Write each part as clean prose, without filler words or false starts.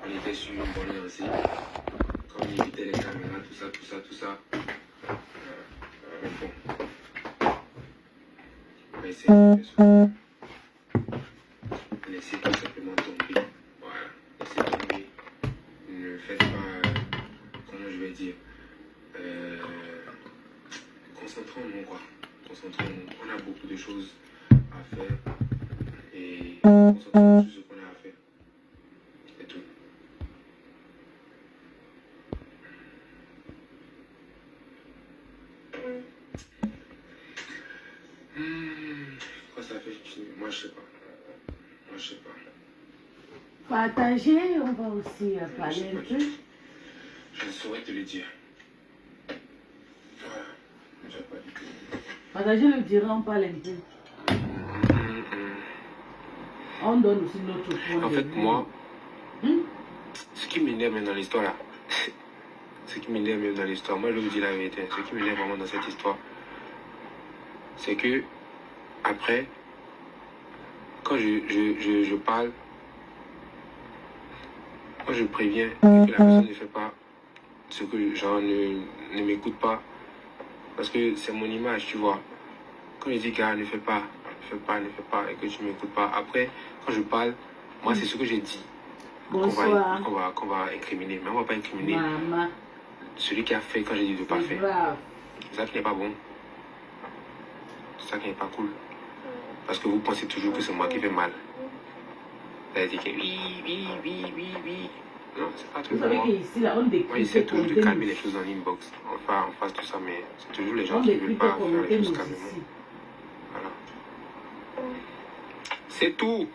On était sur une bonne lancée. Quand on évitait les caméras, tout ça. Bon. On va essayer de faire ça. Laissez tout simplement tomber. Voilà. Laissez tomber. Ne faites pas. Comment je vais dire concentrons-nous, quoi. Concentrons-nous. On a beaucoup de choses à faire. Et concentrons-nous sur ce qu'on a à faire. C'est tout. Quoi ça fait? Moi, je sais pas. Partager, on va aussi parler un peu. Je ne saurais te le dire. Voilà. Je sais pas du tout. Partager le dire, on parle un peu. On donne aussi notre point de vue. En fait, moi, ce qui m'énerve même dans l'histoire là, moi je vous dis la vérité, ce qui m'énerve vraiment dans cette histoire, c'est que après, quand je parle, quand je préviens que la personne ne fait pas ce que genre ne m'écoute pas, parce que c'est mon image, tu vois. Quand je dis gars, ne fais pas, et que tu ne m'écoutes pas, après, quand je parle, moi c'est ce que j'ai dit. Bonsoir. Qu'on va incriminer, mais on ne va pas incriminer Maman. celui qui a fait quand j'ai dit de ne pas faire. Grave. C'est ça qui n'est pas bon. C'est ça qui n'est pas cool. Parce que vous pensez toujours que c'est moi qui fais mal. Vous avez dit que oui. Non, c'est pas tout Vous pour savez moi. qu'ici, là, on décrit. Moi, j'essaie toujours de calmer les choses en inbox. On fasse tout ça, mais c'est toujours les gens qui ne veulent pas faire les choses calmement. Voilà. C'est tout.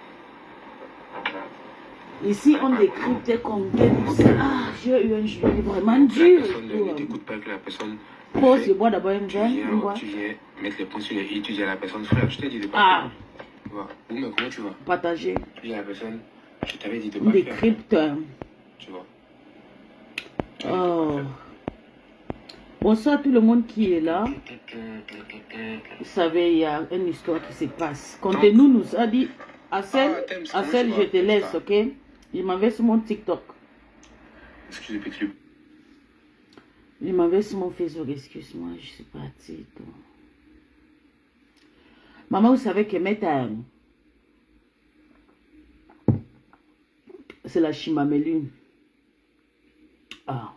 Ici, on décrypte tes contenus. Ah, j'ai eu un jour vraiment dur. La personne ne t'écoute pas, que la personne. Pose le bois d'abord, tu viens mettre les points sur les i, tu dis à la personne, frère, je t'ai dit de pas faire. Tu vois. Ou mais comment tu vas? Partager. Tu dis à la personne, je t'avais dit de pas faire. Décrypte. Tu vois. Oh. Bonsoir tout le monde qui est là. Vous savez, il y a une histoire qui se passe. Contez-nous, nous a dit, Assel, je te laisse, ok? Il m'avait sur mon TikTok. Excusez-moi. Il m'avait sur mon Facebook, excuse-moi, je suis partie. Maman, vous savez que c'est la chimaméline. Ah.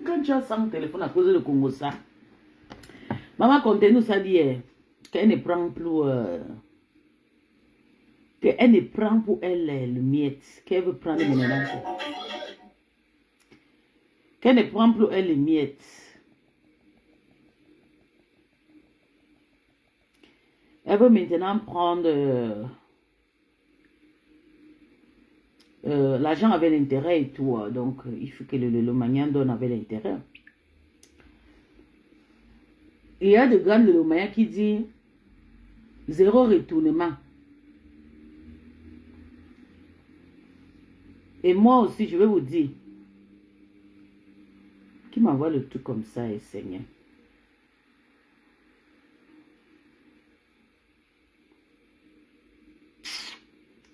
Quand tu as ça au téléphone à cause de Congo, ça. Maman, contez-nous, ça dit qu'elle ne prend plus. Qu'elle ne prend pour elle le miette. Qu'elle veut prendre le ménage. Qu'elle ne prend plus elle le miette. Elle veut maintenant prendre. L'argent avait l'intérêt et tout. Donc, il faut que le Magnan donne avec l'intérêt. Il y a de grands de l'Omaya qui dit 0 retournement. Et moi aussi, je vais vous dire, qui m'envoie le truc comme ça, et Seigneur.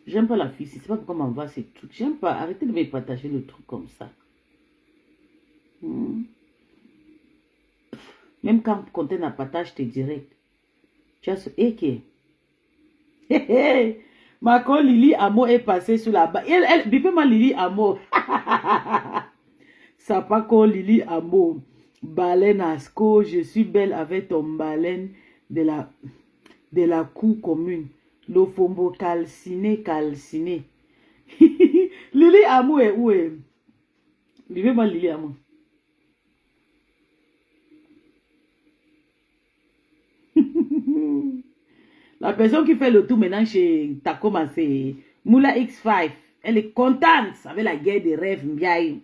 J'aime pas la fille, c'est pas pourquoi m'envoie ces trucs. J'aime pas, arrêtez de me partager le truc comme ça. Même quand tu la partage, je te dirais. Tu as ce équé. Ma co Lily Amo est passée sur la base. Elle bipé ma Lily Amo. Ça pas co Lily Amo. Baleine Asco, je suis belle avec ton baleine de la cour commune. L'ofombo calciné. Lily Amo est où est? Bipé ma Lily Amo. La personne qui fait le tour maintenant chez Takoma, c'est Moula X5. Elle est contente avec la guerre des rêves, Mbiaï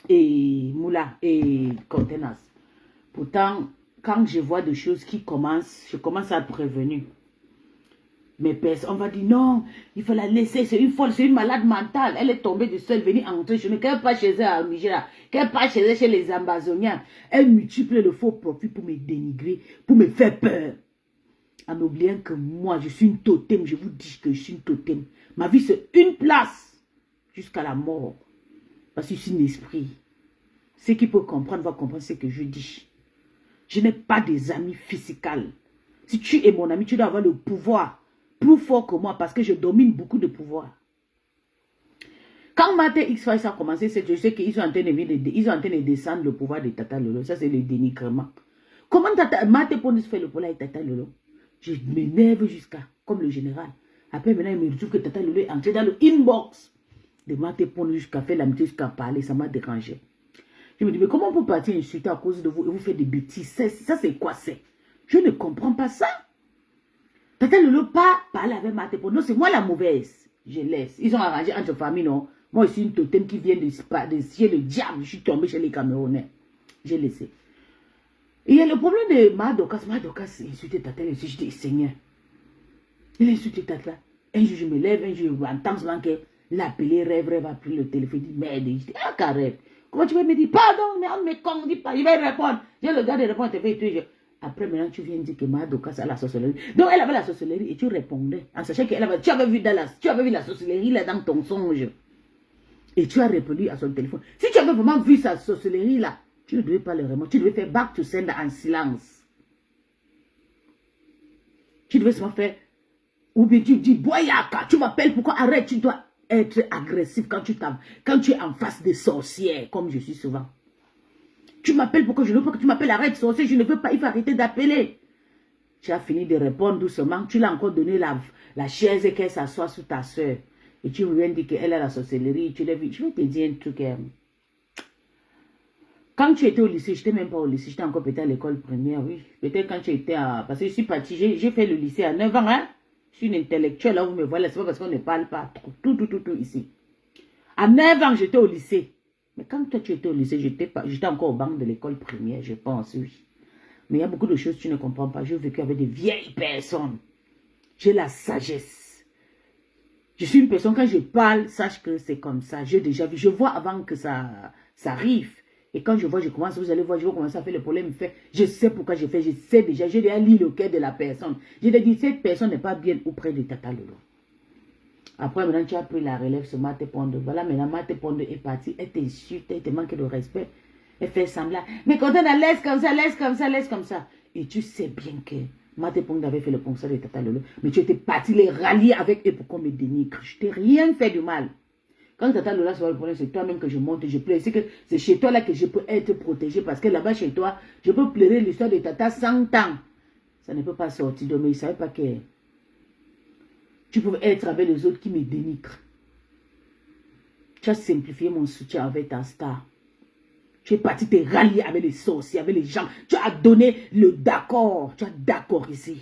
et Moula et Contenance. Pourtant, quand je vois des choses qui commencent, je commence à prévenir. Mais on va dire non, il faut la laisser, c'est une folle, c'est une malade mentale. Elle est tombée du sol, venue entrer chez nous. Qu'elle pas chez elle au Nigeria, qu'elle pas chez elle chez les Amazoniens. Elle multiplie le faux profit pour me dénigrer, pour me faire peur. En oubliant que moi, je suis une totem. Je vous dis que je suis une totem. Ma vie, c'est une place jusqu'à la mort. Parce que je suis un esprit. Ceux qui peuvent comprendre vont comprendre ce que je dis. Je n'ai pas des amis physiques. Si tu es mon ami, tu dois avoir le pouvoir plus fort que moi parce que je domine beaucoup de pouvoir. Quand Mate X5 a commencé, je sais qu'ils sont en train de descendre le pouvoir de Tata Lolo. Ça, c'est le dénigrement. Comment Mate Pondus fait le pouvoir avec Tata Lolo? Je m'énerve jusqu'à, comme le général. Après, maintenant, il me retrouve que Tata Lolo est entré dans le inbox de Mate Pondus jusqu'à faire l'amitié, jusqu'à parler. Ça m'a dérangé. Je me dis, mais comment on peut partir insulter à cause de vous et vous faire des bêtises? Ça, c'est quoi c'est? Je ne comprends pas ça. Tata Lolo pas parler avec Mate Pondus. Non, c'est moi la mauvaise. Je laisse. Ils ont arrangé entre familles, non? Moi, je suis une totem qui vient de chez le diable. Je suis tombé chez les Camerounais. J'ai laissé. Et il y a le problème de Madokas. Madokas insulté Tata. Je dis, Seigneur. Il a insulté Tata. Un jour, je me lève. Un jour, en temps que l'appelé Rêve a pris le téléphone. Il dit, merde. Je dis, ah, Rêve. Comment tu vas me dire, pardon, mais on me con, dis pas. Je vais répondre. J'ai le gars de répondre. Après, maintenant, tu viens dire que Madokas a la sorcellerie. Donc, elle avait la sorcellerie et tu répondais. En sachant qu'elle avait, tu avais vu la sorcellerie là dans ton songe. Et tu as répondu à son téléphone. Si tu avais vraiment vu sa sorcellerie là, tu ne devais pas le remonter. Tu devais faire back to sender en silence. Tu devais seulement faire. Ou bien tu dis, Boyaka, tu m'appelles, pourquoi arrête? Tu dois être agressif quand tu es en face des sorcières, comme je suis souvent. Tu m'appelles, pourquoi je ne veux pas que tu m'appelles, arrête sorcière, je ne veux pas, il faut arrêter d'appeler. Tu as fini de répondre doucement, tu l'as encore donné la chaise et qu'elle s'assoit sous ta soeur. Et tu viens dire qu'elle a la sorcellerie, tu l'as vu. Je vais te dire un truc. Quand tu étais au lycée, je n'étais même pas au lycée, j'étais encore peut-être à l'école primaire, oui. Peut-être quand tu étais à... Parce que je suis partie, j'ai fait le lycée à 9 ans, hein. Je suis une intellectuelle, là, vous me voyez, c'est pas parce qu'on ne parle pas tout ici. À 9 ans, j'étais au lycée. Mais quand toi, tu étais au lycée, j'étais encore au banc de l'école primaire, je pense, oui. Mais il y a beaucoup de choses que tu ne comprends pas. J'ai vécu avec des vieilles personnes. J'ai la sagesse. Je suis une personne, quand je parle, sache que c'est comme ça. J'ai déjà vu, je vois avant que ça arrive. Et quand je vois, je commence, vous allez voir, je vais commencer à faire le problème. Je sais pourquoi je fais, je sais déjà, j'ai déjà lu le cœur de la personne. J'ai déjà dit, cette personne n'est pas bien auprès de Tata Lolo. Après, maintenant, tu as pris la relève sur Mate Pondus. Voilà, maintenant, Mate Pondus est partie, elle t'insulte, elle te manque de respect. Elle fait semblant. Mais quand on a laisse comme ça, laisse comme ça, laisse comme ça. Et tu sais bien que Mate Pondus avait fait le concert de Tata Lolo. Mais tu étais parti les rallier avec eux pour qu'on me dénigre. Je t'ai rien fait de mal. Quand Tata Lolo se le problème, c'est toi-même que je monte et je pleure. C'est chez toi là que je peux être protégé. Parce que là-bas chez toi, je peux pleurer l'histoire de Tata 100 ans. Ça ne peut pas sortir de moi. Il ne savait pas que tu peux être avec les autres qui me dénigrent. Tu as simplifié mon soutien avec ta star. Tu es parti te rallier avec les sorciers, avec les gens. Tu as donné le d'accord. Tu as d'accordiser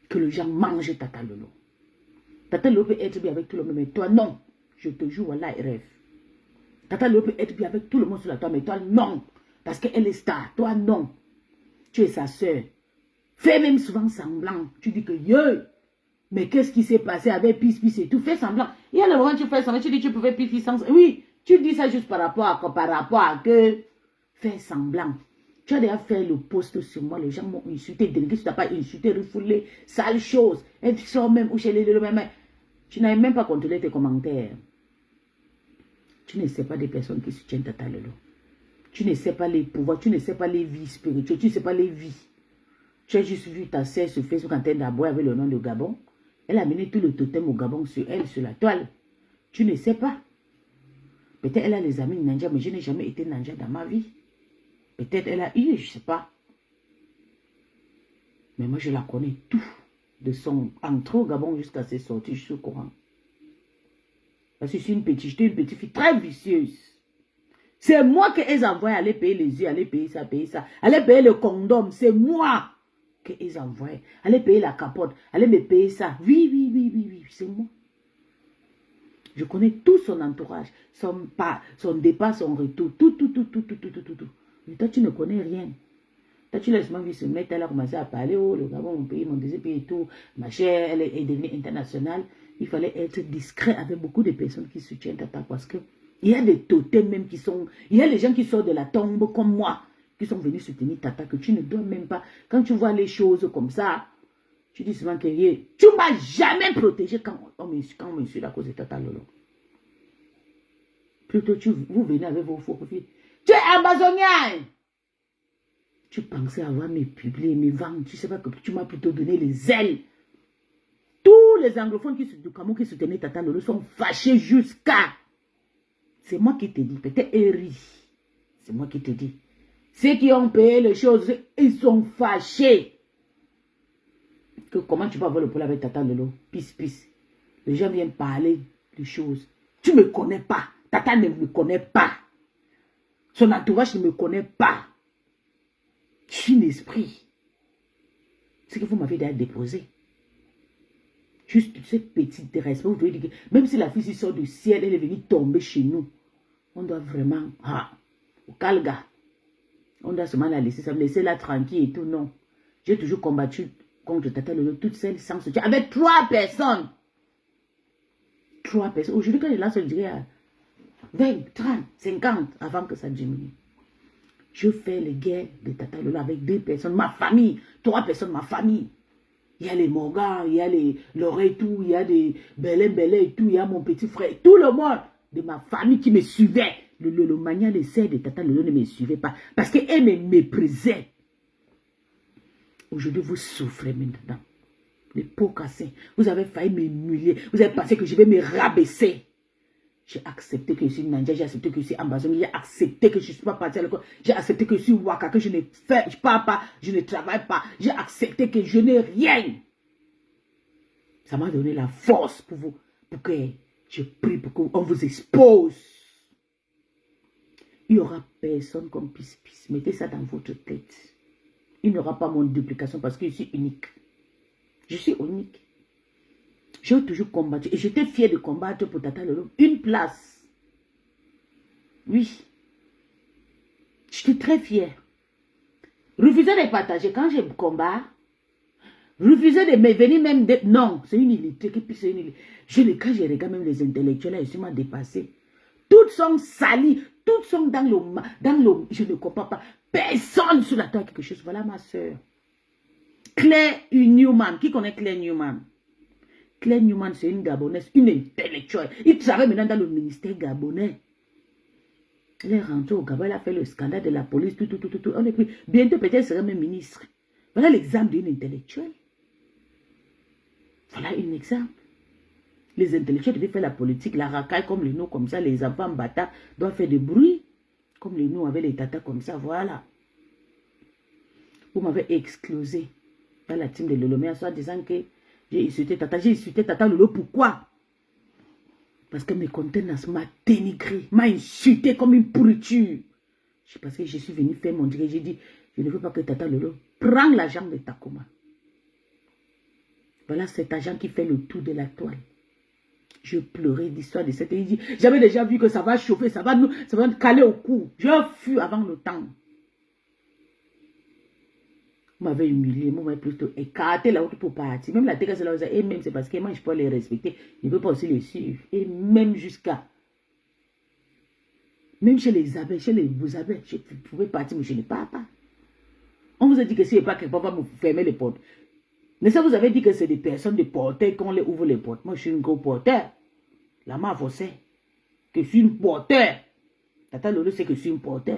que les gens mangent Tata Lolo. Tata Lolo peut être bien avec tout le monde, mais toi, non. Je te jure, voilà, rêve. Tata Lolo peut être bien avec tout le monde sur la toile, mais toi, non. Parce qu'elle est star. Toi, non. Tu es sa soeur. Fais même souvent semblant. Tu dis que, mais qu'est-ce qui s'est passé avec Pis et tout? Fais semblant. Il y a le moment où tu fais semblant, tu dis que tu pouvais Pis sans... Oui, tu dis ça juste par rapport à que... Fais semblant. Tu as déjà fait le post sur moi, les gens m'ont insulté, délégué, tu n'as pas insulté, refoulé, sale chose. Et tu sors même, ou chez les même. Tu n'as même pas contrôlé tes commentaires. Tu ne sais pas des personnes qui soutiennent Tata Lolo. Tu ne sais pas les pouvoirs, tu ne sais pas les vies spirituelles, tu ne sais pas les vies. Tu as juste vu ta sœur sur Facebook en train d'aboyer avec le nom de Gabon. Elle a mené tout le totem au Gabon sur elle, sur la toile. Tu ne sais pas. Peut-être elle a les amis Nanja, mais je n'ai jamais été Nanja dans ma vie. Peut-être elle a eu, je ne sais pas. Mais moi, je la connais tout. De son entrée au Gabon jusqu'à ses sorties, je suis au courant. Parce que je suis une petite fille très vicieuse. C'est moi qui les envoie aller payer les yeux, aller payer ça, aller payer le condom. C'est moi qui les envoie. Aller payer la capote, aller me payer ça. Oui, c'est moi. Je connais tout son entourage, son départ, son retour, tout. Mais toi, tu ne connais rien. Toi, tu laisses ma vie se mettre, elle a commencé à parler, oh, le Gabon, mon pays, mon deuxième pays et tout. Ma chère, elle est devenue internationale. Il fallait être discret avec beaucoup de personnes qui soutiennent Tata parce que il y a des totems même qui sont... Il y a les gens qui sortent de la tombe comme moi, qui sont venus soutenir Tata, que tu ne dois même pas, quand tu vois les choses comme ça, tu dis souvent que tu ne m'as jamais protégé quand on m'insulte à cause de Tata Lolo. Plutôt, vous venez avec vos faux profils. Tu es amazonien. Tu pensais avoir mes publiés, mes ventes. Tu ne sais pas que tu m'as plutôt donné les ailes. Tous les anglophones du Cameroun qui soutenaient Tata Lolo sont fâchés jusqu'à... C'est moi qui te dis, peut-être Eri. C'est moi qui te dis. Ceux qui ont payé les choses, ils sont fâchés. Que comment tu peux avoir le problème avec Tata Lolo? Pisse. Les gens viennent parler des choses. Tu ne me connais pas. Tata ne me connaît pas. Son entourage ne me connaît pas. Je suis un esprit. C'est que vous m'avez déjà déposé. Juste cette petite respect. Vous devez dire que même si la fille sort du ciel, elle est venue tomber chez nous. On doit vraiment... au calga. On doit seulement la laisser. Ça me laisser là tranquille et tout. Non. J'ai toujours combattu contre Tata Lolo, toutes celles sans soutien. Avec 3 personnes. 3 personnes. Aujourd'hui, quand je lance, je dirais 20, 30, 50 avant que ça diminue. Je fais les guerres de Tata Lolo avec 2 personnes. Ma famille. 3 personnes, ma famille. Il y a les Morgan, il y a les Loré, tout, il y a des Belé et tout, il y a mon petit frère, tout le monde de ma famille qui me suivait. Le mania, les sœurs de Tata Lolo ne me suivaient pas parce qu'elles me méprisaient. Aujourd'hui, vous souffrez maintenant. Les pots cassés. Vous avez failli m'humilier. Vous avez pensé que je vais me rabaisser. J'ai accepté que je suis Nandia, j'ai accepté que je suis Amazon, j'ai accepté que je ne suis pas parti à l'école, j'ai accepté que je suis Waka, que je ne parle pas, je ne travaille pas, j'ai accepté que je n'ai rien. Ça m'a donné la force pour vous, pour que je prie, pour qu'on vous expose. Il n'y aura personne comme Pisse. Mettez ça dans votre tête. Il n'y aura pas mon duplication parce que je suis unique. Je suis unique. J'ai toujours combattu. Et j'étais fière de combattre pour Tata Lolo. Une place. Oui. J'étais très fière. Refuser de partager quand je combat. Refuser de me venir même de... Non, c'est une illusion. Quand je regarde même les intellectuels, ils sont dépassés. Toutes sont salies. Toutes sont dans le... Je ne comprends pas. Personne sur la terre a quelque chose. Voilà ma soeur. Claire Newman. Qui connaît Claire Newman? Claire Newman, c'est une Gabonaise, une intellectuelle. Il travaille maintenant dans le ministère gabonais. Elle est rentrée au Gabon, elle a fait le scandale de la police, tout. On est pris. Bientôt, peut-être, elle sera même ministre. Voilà l'exemple d'une intellectuelle. Voilà un exemple. Les intellectuels devaient faire la politique, la racaille comme les noms comme ça, les enfants bâtards doivent faire du bruit, comme les noms avec les tatas comme ça, voilà. Vous m'avez exclusé dans la team de Lolomé en soi disant que j'ai insulté Tata Lolo. Pourquoi? Parce que mes contenants m'a dénigré, m'a insulté comme une pourriture. Parce que je suis venu faire mon direct, j'ai dit, je ne veux pas que Tata Lolo prenne l'argent de Takoma. Voilà cet agent qui fait le tour de la toile. Je pleurais d'histoire de cette... Il dit, j'avais déjà vu que ça va chauffer, ça va nous caler au cou. Je fus avant le temps. Vous m'avez humilié, vous m'avez plutôt écarté la route pour partir. Même la tête, c'est là, et même c'est parce que moi, je peux les respecter. Je ne peux pas aussi les suivre. Et même jusqu'à... Même chez les abeilles, chez les abeilles, je pouvais partir, mais je ne pars pas. On vous a dit que si pas quelqu'un va me fermer les portes. Mais ça, vous avez dit que c'est des personnes de porteurs qu'on les ouvre les portes. Moi, je suis une gros porteur. La main, vous sait que je suis une porteur. Tata Lolo sait que je suis une porteur.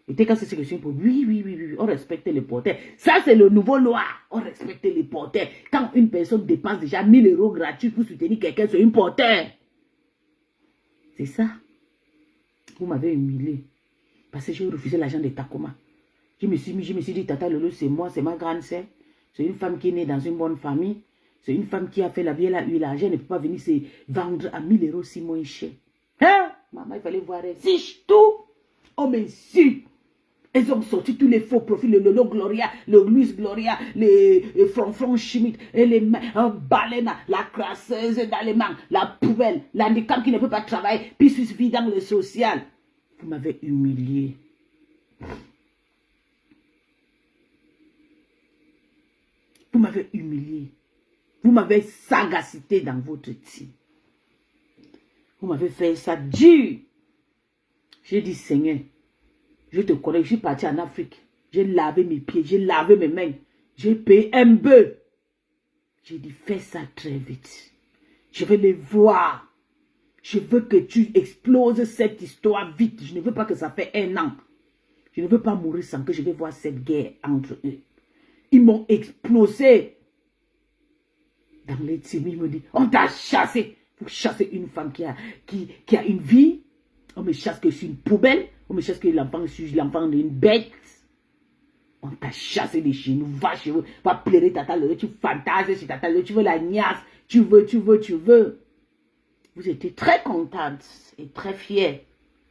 Et quand c'est ce que je suis pour oui, on respecte les porteurs. Ça, c'est le nouveau loi. On respecte les porteurs. Quand une personne dépense déjà 1000 € gratuits pour soutenir quelqu'un, c'est une porteur. C'est ça. Vous m'avez humilié. Parce que j'ai refusé l'argent de Takoma. Je me suis dit, Tata Lolo, c'est moi, c'est ma grande sœur. C'est une femme qui est née dans une bonne famille. C'est une femme qui a fait la vie, elle a eu l'argent. Elle ne peut pas venir se vendre à 1000 € si moins cher. Hein? Maman, il fallait voir elle. Si tout, on m'insulte. Elles ont sorti tous les faux profils, le Lolo Gloria, le Luis Gloria, les Fronfron Chimique, et les Balena, la crasseuse d'Allemagne, la poubelle, l'handicap qui ne peut pas travailler, puis vit dans le social. Vous m'avez humilié. Vous m'avez humilié. Vous m'avez sagacité dans votre team. Vous m'avez fait ça dur. J'ai dit, Seigneur, Je te connais, je suis parti en Afrique. J'ai lavé mes pieds, j'ai lavé mes mains. J'ai payé un peu. J'ai dit, fais ça très vite. Je veux les voir. Je veux que tu exploses cette histoire vite. Je ne veux pas que ça fait 1 an. Je ne veux pas mourir sans que je vais voir cette guerre entre eux. Ils m'ont explosé. Dans les tirs, ils me disent, on t'a chassé. Vous chassez une femme qui a une vie. On me chasse que je suis une poubelle. On me chasse que l'enfant, je suis l'enfant d'une bête. On t'a chassé de chez nous. Va chez vous. Va pleurer Tata Lolo. Tu fantasmes sur Tata Lolo. Tu veux la niasse. Tu veux. Vous étiez très contente et très fière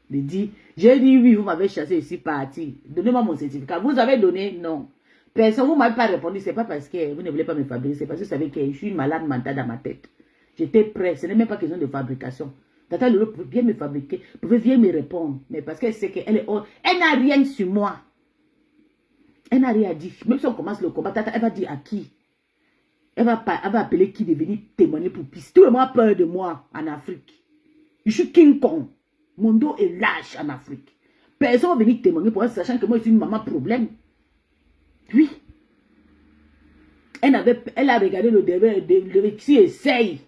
de dire, j'ai dit oui, vous m'avez chassé, je suis parti. Donnez-moi mon certificat. Vous avez donné? Non. Personne, vous ne m'avez pas répondu. Ce n'est pas parce que vous ne voulez pas me fabriquer. C'est parce que vous savez que je suis une malade mentale dans ma tête. J'étais prêt. Ce n'est même pas question de fabrication. Tata Lolo peut bien me fabriquer, pouvait bien me répondre. Mais parce qu'elle sait qu'elle est hors. Elle n'a rien sur moi. Elle n'a rien dit. Même si on commence le combat, Tata, elle va dire à qui? Elle va appeler qui de venir témoigner pour piste. Tout le monde a peur de moi en Afrique. Je suis King Kong. Mon dos est lâche en Afrique. Personne ne va venir témoigner pour elle, sachant que moi, je suis une maman problème. Oui. Elle a regardé le devoir. Si essaye.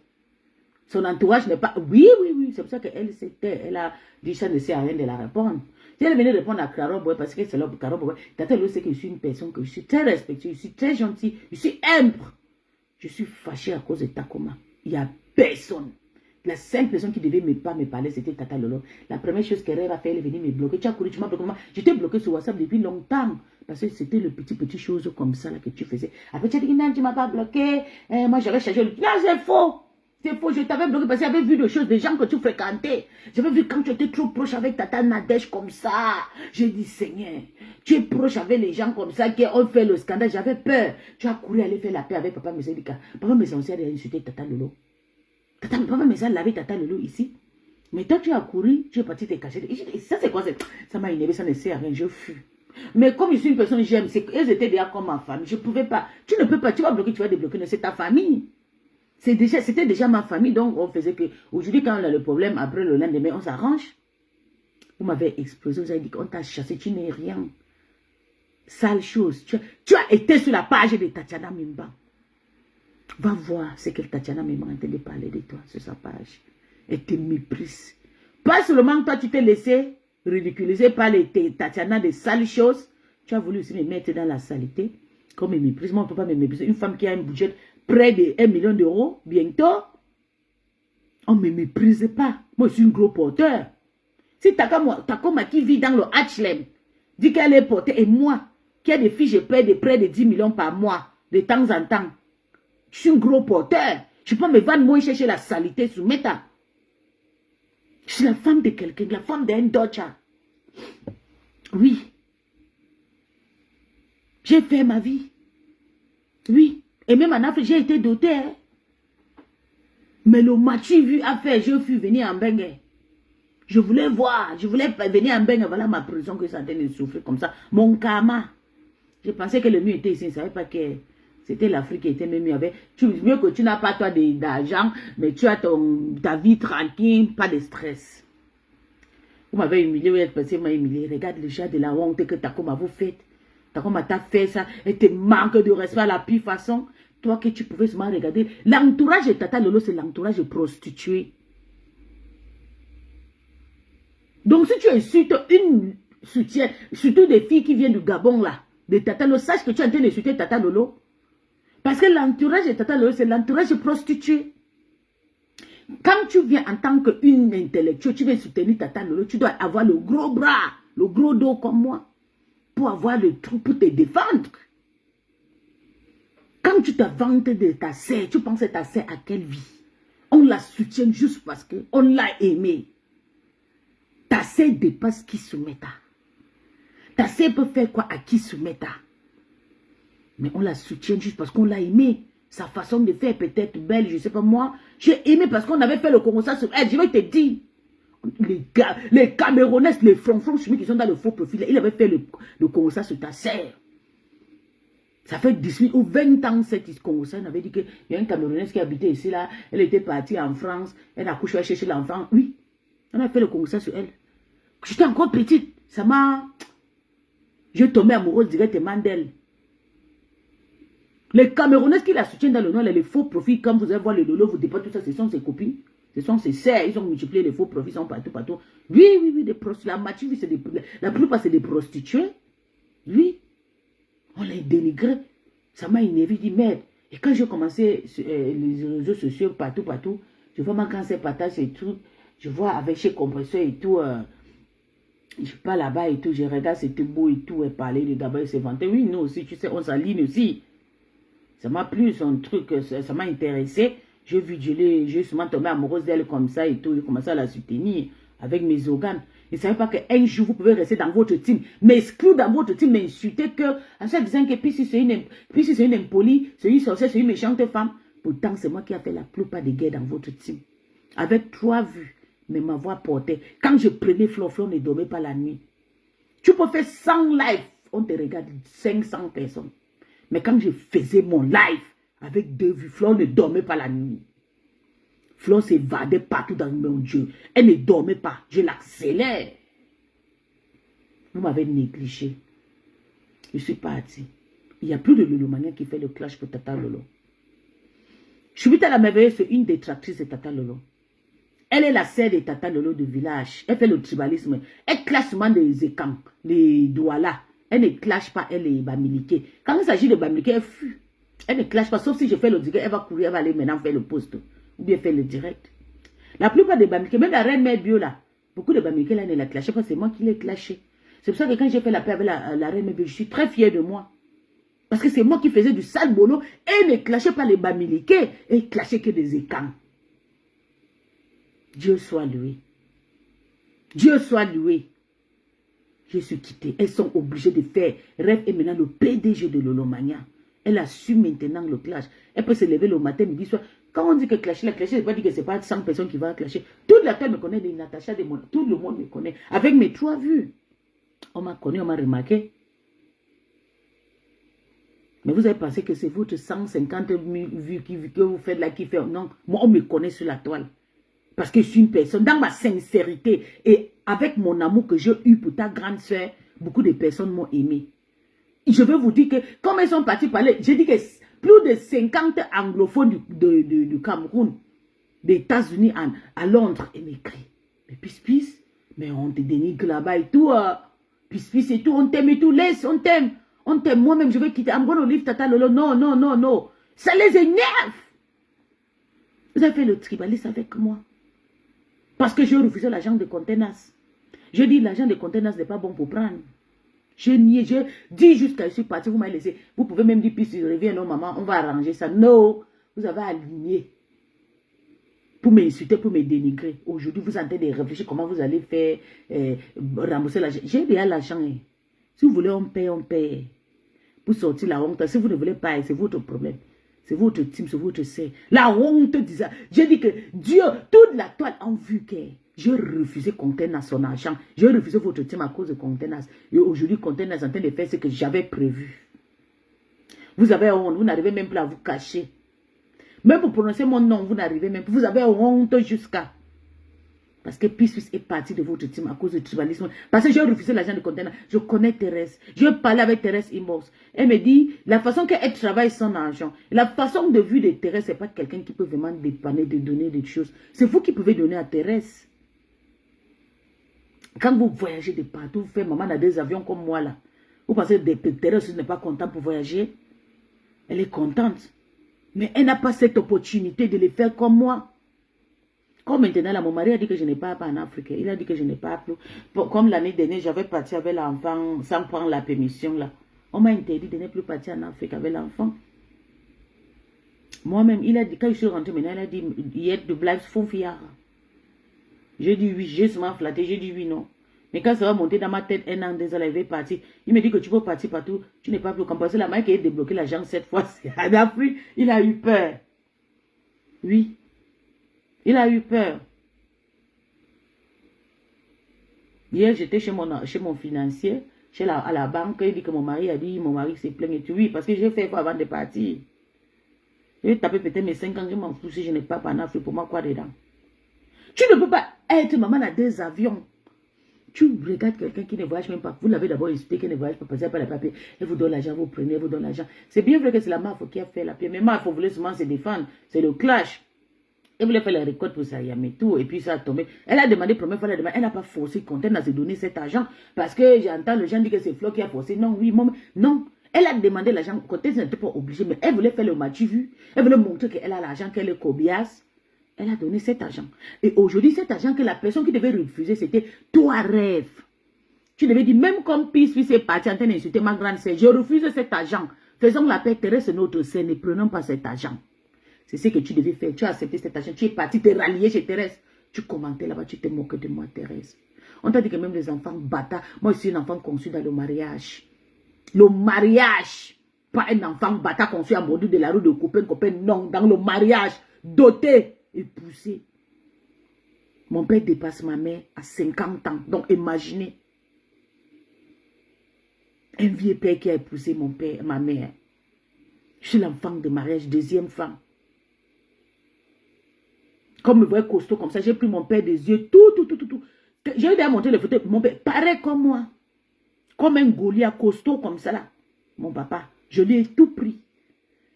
Son entourage n'est pas... Oui. C'est pour ça qu'elle s'était... Elle a dit ça ne sert à rien de la répondre. Si elle venait répondre à Carole Boy, parce que c'est là Carole Boy, Tata Lolo sait que je suis une personne, que je suis très respectueuse, je suis très gentille, je suis humble. Je suis fâchée à cause de Takoma. Il n'y a personne. La seule personne qui devait pas me parler, c'était Tata Lolo. La première chose qu'elle a fait, elle est venue me bloquer. Tu as couru, tu m'as bloqué. J'étais bloqué sur WhatsApp depuis longtemps. Parce que c'était le petit chose comme ça là, que tu faisais. Après, tu as dit, non, tu ne m'as pas bloqué. Moi, j'aurais chargé. Non, c'est faux. C'est faux. Je t'avais bloqué parce que j'avais vu des choses, des gens que tu fréquentais. J'avais vu quand tu étais trop proche avec Tata Nadège comme ça. J'ai dit, Seigneur, tu es proche avec les gens comme ça qui ont fait le scandale. J'avais peur. Tu as couru aller faire la paix avec Papa Messédika. Papa Messédika a insulté Tata Lolo. Papa Messédika a lavé Tata Lolo ici. Mais toi, tu as couru, tu es parti te cacher. Ça, c'est quoi? Ça m'a énervé, ça ne sert à rien. Je fuis. Mais comme je suis une personne que j'aime, c'est qu'elles étaient déjà comme ma famille. Je ne pouvais pas. Tu ne peux pas. Tu vas bloquer, tu vas débloquer. C'est ta famille. C'était déjà ma famille. Donc, on faisait que. Aujourd'hui, quand on a le problème, après le lendemain, on s'arrange. Vous m'avez explosé. Vous avez dit qu'on t'a chassé. Tu n'es rien. Sale chose. Tu as été sur la page de Tatiana Mimba. Va voir ce que Tatiana Mimba est en train de parler de toi sur sa page. Elle te méprise. Pas seulement toi, tu t'es laissé ridiculiser par les Tatiana de sales choses. Tu as voulu aussi me mettre dans la saleté. Comme me méprise. Moi, on ne peut pas me mépriser. Une femme qui a un budget près de 1 million d'euros, bientôt, on ne me méprise pas. Moi, je suis un gros porteur. Si Takoma qui vit dans le Hatchlem dit qu'elle est portée, et moi, qui ai des filles, je paie de près de 10 millions par mois, de temps en temps. Je suis un gros porteur. Je peux me vendre, moi, chercher la saleté sur Meta. Je suis la femme de quelqu'un, la femme d'un Dodger. Oui. J'ai fait ma vie. Oui. Et même en Afrique, j'ai été dotée. Hein. Mais le machu vu à faire, je fus venir en Bengue. Je voulais voir, je voulais venir en Bengue. Voilà ma prison que ça en train de souffrir comme ça. Mon karma. Je pensais que le mieux était ici. Je ne savais pas que c'était l'Afrique qui était même mieux. Mieux que tu n'as pas toi d'argent, mais tu as ta vie tranquille, pas de stress. Vous m'avez humilié, vous êtes passé, m'a humilié. Regarde le genre de la honte que Takoma vous fait. Takoma t'a fait ça et te manque de respect à la pire façon. Toi que tu pouvais seulement regarder. L'entourage de Tata Lolo, c'est l'entourage de prostituées. Donc si tu insultes une soutien, surtout des filles qui viennent du Gabon là, de Tata Lolo, sache que tu es en train d'insulter Tata Lolo. Parce que l'entourage de Tata Lolo, c'est l'entourage de prostituées. Quand tu viens en tant qu'une intellectuelle, tu veux soutenir Tata Lolo, tu dois avoir le gros bras, le gros dos comme moi, pour avoir le truc pour te défendre. Quand tu te vantes de ta sœur, tu penses à ta sœur à quelle vie? On la soutient juste parce qu'on l'a aimée. Ta sœur dépasse qui Soumeta. Ta sœur peut faire quoi à qui Soumeta? Mais on la soutient juste parce qu'on l'a aimée. Sa façon de faire peut-être belle, je ne sais pas moi. J'ai aimé parce qu'on avait fait le Congo sur elle. Je vais te dire. Les Camerounais, les francs qui sont dans le faux profil, ils avaient fait le Congo sur ta sœur. Ça fait 18 ou 20 ans cette Congo. On avait dit qu'il y a une Camerounaise qui habitait ici, là. Elle était partie en France. Elle a couché à chercher l'enfant. Oui. On a fait le Congo sur elle. J'étais encore petite. Ça m'a... Je tombais amoureuse directement d'elle. Les Camerounaises qui la soutiennent dans le nom, les faux profils, comme vous allez voir le Lolo, vous dépassez tout ça, ce sont ses copines, ce sont ses sœurs, ils ont multiplié les faux profils, ils sont partout, partout. Oui, la moitié, la plupart c'est des prostituées. Oui, on les dénigré. Ça m'a énervé, dit merde. Et quand j'ai commencé les réseaux sociaux, partout, partout, je vois ma cancer partage et tout, je vois avec chez Compresseur et tout, je pars là-bas et tout, je regarde, c'était beau et tout, et parler, les gars, ils se vantaient. Oui, nous aussi, tu sais, on s'aligne aussi. Ça m'a plu, son truc, ça m'a intéressé. J'ai vu, j'ai souvent tombé amoureuse d'elle comme ça et tout. J'ai commencé à la soutenir avec mes organes. Je ne savais pas qu'un jour, vous pouvez rester dans votre team, m'exclure dans votre team, m'insulter que, en se disant que puis si c'est une impolie, c'est une sorcière, c'est une méchante femme. Pourtant, c'est moi qui ai fait la plupart des guerres dans votre team. Avec 3 vues, mais ma voix portait. Quand je prenais Flo, ne dormait pas la nuit. Tu peux faire 100 lives, on te regarde 500 personnes. Mais quand je faisais mon live avec 2 vues, Flo ne dormait pas la nuit. Flo s'évadait partout dans mon Dieu. Elle ne dormait pas. Je l'accélère. Vous m'avez négligé. Je suis parti. Il n'y a plus de Lolomania qui fait le clash pour Tata Lolo. Chouita la merveilleuse, c'est une détractrice de Tata Lolo. Elle est la sœur de Tata Lolo du village. Elle fait le tribalisme. Elle clash souvent des Zekam, les Douala. Elle ne clash pas, elle est Bamilike. Quand il s'agit de Bamilike, elle fuit. Elle ne clash pas, sauf si je fais le direct, elle va courir, elle va aller maintenant faire le post. Ou bien faire le direct. La plupart des Bamilike, même la reine mère bio là, beaucoup de Bamilike là ne la clashent pas, c'est moi qui l'ai clashé. C'est pour ça que quand j'ai fait la paix avec la reine mère bio, je suis très fière de moi. Parce que c'est moi qui faisais du sale boulot et ne clashais pas les Bamilike et clashais que des écans. Dieu soit loué. Dieu soit loué. Je suis quittée. Elles sont obligées de faire. Rêve est maintenant le PDG de Lolomania. Elle a su maintenant le clash. Elle peut se lever le matin, midi, soir. Quand on dit que clasher, la clasher, c'est pas dire que c'est pas 100 personnes qui vont clasher. Toute la terre me connaît, les Natacha, tout le monde me connaît. Avec mes 3 vues. On m'a connu, on m'a remarqué. Mais vous avez pensé que c'est votre 150 000 vues que vous faites là qui fait. Non, moi on me connaît sur la toile. Parce que je suis une personne, dans ma sincérité et avec mon amour que j'ai eu pour ta grande soeur, beaucoup de personnes m'ont aimé. Je veux vous dire que, comme elles sont parties parler, j'ai dit que plus de 50 anglophones du Cameroun, des États-Unis à Londres, et m'écrivent. Mais pis, mais on te dénigre là-bas et tout, pis et tout, on t'aime et tout, laisse, on t'aime. On t'aime, moi-même, je vais quitter. I'm going to leave Tata Lolo. Non. Ça les énerve. Vous avez fait le tribaliste avec moi. Parce que j'ai refusé l'argent de contenance. Je dis l'argent de contenance n'est pas bon pour prendre. Je niais, je dis jusqu'à je suis parti, vous m'avez laissé. Vous pouvez même dire, puis si je reviens, non maman, on va arranger ça. Non, vous avez aligné. Pour m'insulter, pour me dénigrer. Aujourd'hui, vous êtes en train de réfléchir comment vous allez faire rembourser l'argent. J'ai déjà l'argent. Hein. Si vous voulez, on paye. Pour sortir la honte. Si vous ne voulez pas, c'est votre problème. C'est votre team, c'est votre sœur. La honte disait. J'ai dit que Dieu, toute la toile en vu que j'ai refusé Contenance son argent. J'ai refusé votre team à cause de Contenance. Et aujourd'hui, Contenance est en train de faire ce que j'avais prévu. Vous avez honte, vous n'arrivez même plus à vous cacher. Même pour prononcer mon nom, vous n'arrivez même plus. Vous avez honte jusqu'à. Parce que Pissus est parti de votre team à cause du tribalisme. Parce que j'ai refusé l'argent de Contenance. Je connais Thérèse. Je parlais avec Thérèse Immos. Elle me dit, la façon qu'elle travaille son argent, la façon de vue de Thérèse, ce n'est pas quelqu'un qui peut vraiment dépanner, de donner des choses. C'est vous qui pouvez donner à Thérèse. Quand vous voyagez de partout, vous faites maman dans des avions comme moi là. Vous pensez que Thérèse n'est pas contente pour voyager? Elle est contente. Mais elle n'a pas cette opportunité de le faire comme moi. Comme maintenant, là, mon mari a dit que je n'ai pas en Afrique. Il a dit que je n'ai pas plus. Comme l'année dernière, j'avais parti avec l'enfant sans prendre la permission. Là. On m'a interdit de ne plus partir en Afrique avec l'enfant. Moi-même, il a dit, quand je suis rentrée maintenant, il a dit, hier, de blagues font fière. J'ai dit oui, j'ai souvent flatté, j'ai dit oui, non. Mais quand ça va monter dans ma tête, un an, 2 ans, il va partir. Il me dit que tu peux partir partout, tu n'es pas plus comme parce que la main qui a débloqué l'argent cette fois, c'est en Afrique. Il a eu peur. Oui. Il a eu peur. Hier, j'étais chez mon financier, à la banque. Il dit que mon mari s'est plaint. Et tout. Oui, parce que j'ai fait avant de partir. Je vais taper peut-être mes 5 ans, je m'en fous si je n'ai pas en Afrique. Pour moi, quoi dedans? Tu ne peux pas être maman à 2 avions. Tu regardes quelqu'un qui ne voyage même pas. Vous l'avez d'abord insulté, qui ne voyage pas, passez pas les papiers. Elle vous donne l'argent, vous prenez, elle vous donne l'argent. C'est bien vrai que c'est la MAFO qui a fait la paix. Mais MAFO voulait seulement se défendre. C'est le clash. Elle voulait faire la récolte pour ça, mais tout. Et puis ça a tombé. Elle a demandé, première fois, elle n'a pas forcé Content à se donner cet argent. Parce que j'entends le gens dire que c'est Flo qui a forcé. Non, oui, non. Elle a demandé l'argent. Content n'était pas obligé, mais elle voulait faire le match vu. Elle voulait montrer qu'elle a l'argent, qu'elle est cobias. Elle a donné cet argent. Et aujourd'hui, cet argent que la personne qui devait refuser, c'était toi, rêve. Tu devais dire, même comme Peace est parti en train d'insulter ma grande sœur, je refuse cet argent. Faisons la paix, Thérèse, notre sœur, ne prenons pas cet argent. C'est ce que tu devais faire. Tu as accepté cet argent. Tu es parti te rallier chez Thérèse. Tu commentais là-bas, tu te moquais de moi, Thérèse. On t'a dit que même les enfants bâtards. Moi, je suis un enfant conçu dans le mariage. Le mariage. Pas un enfant bâtard conçu à bord de la rue de copain. Non, dans le mariage. Doté. Et poussé. Mon père dépasse ma mère à 50 ans. Donc imaginez. Un vieux père qui a épousé mon père, ma mère. Je suis l'enfant de mariage, deuxième femme. Comme me voyait costaud comme ça, j'ai pris mon père des yeux, tout. J'ai eu à montrer les photos. Mon père, pareil comme moi. Comme un Goliath costaud comme ça là. Mon papa, je lui ai tout pris.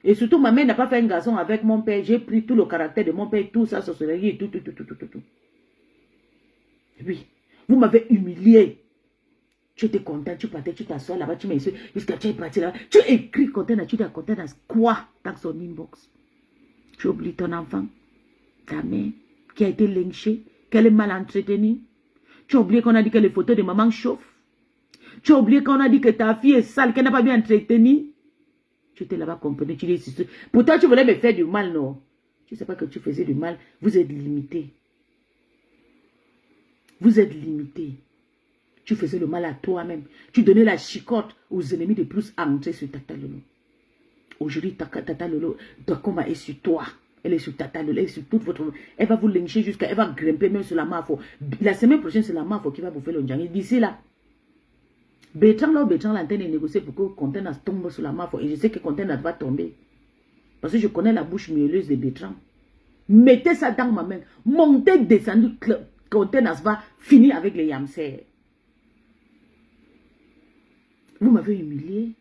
Et surtout, ma mère n'a pas fait un garçon avec mon père. J'ai pris tout le caractère de mon père, tout ça, sorcellerie, tout. Et puis, vous m'avez humilié. Tu étais content, tu partais, tu t'assois là-bas, tu m'insultes, jusqu'à tu es parti là-bas. Tu écris content, tu dis content quoi dans son inbox? Tu oublies ton enfant, ta mère, qui a été lynchée, qu'elle est mal entretenue. Tu as oublié qu'on a dit que les photos de maman chauffent. Tu as oublié qu'on a dit que ta fille est sale, qu'elle n'a pas bien entretenue. Tu étais là-bas, comprenez, tu dis, pourtant tu voulais me faire du mal, non? Tu ne sais pas que tu faisais du mal, vous êtes limité. Vous êtes limité. Tu faisais le mal à toi-même. Tu donnais la chicotte aux ennemis de plus à entrer sur Tata Lolo. Aujourd'hui, Tata Lolo, Takoma est sur toi. Elle est sur Tata Lolo, elle est sur toute votre... Elle va vous lyncher jusqu'à... Elle va grimper même sur la MAFO. La semaine prochaine, c'est la MAFO qui va vous faire le djang. D'ici là, Bertrand là, en train de négocier pour que Contenance tombe sur la MAFO. Et je sais que Contenance va tomber. Parce que je connais la bouche mielleuse de Bertrand. Mettez ça dans ma main. Montez, descendez. Contenance va finir avec les yamsers. Vous m'avez humilié.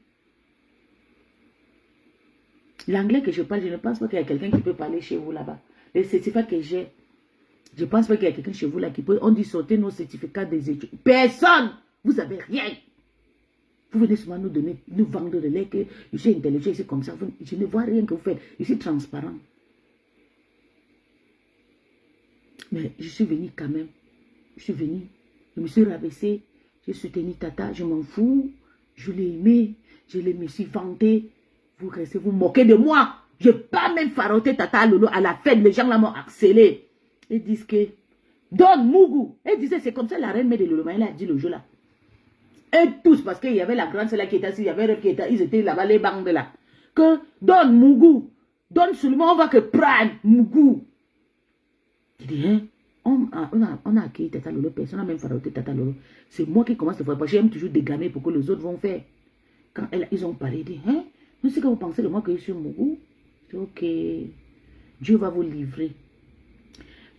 L'anglais que je parle, je ne pense pas qu'il y a quelqu'un qui peut parler chez vous là-bas. Les certificats que j'ai, je ne pense pas qu'il y a quelqu'un chez vous là qui peut... On dit sortez nos certificats des études. Personne. Vous n'avez rien. Vous venez souvent nous donner, nous vendre de lait que je suis intelligent, c'est comme ça. Je ne vois rien que vous faites. Je suis transparent. Mais je suis venu quand même. Je suis venu. Je me suis rabaissé. J'ai soutenu Tata. Je m'en fous. Je l'ai aimé. Je me suis vanté. Vous restez, vous moquez de moi. Je n'ai pas même faroté Tata Lolo à la fête. Les gens là m'ont accéléré. Ils disent que... Donne Mougou. Elle disait, c'est comme ça la reine mère de Lolo. Elle a dit le jour là. Et tous, parce qu'il y avait la grande celle qui était assise, il y avait Rêve qui était, ils étaient là-bas, les bandes là. Que donne Mougou. Donne seulement, on va que prendre Mougou. Il dit, hein, on a accueilli Tata Lolo, personne n'a même faroté Tata Lolo. C'est moi qui commence à faire, parce que j'aime toujours dégamer pour que les autres vont faire. Quand ils ont parlé, ils disent, hein, nous c'est que vous pensez de moi que je suis Mougou. Je dis, ok, Dieu va vous livrer.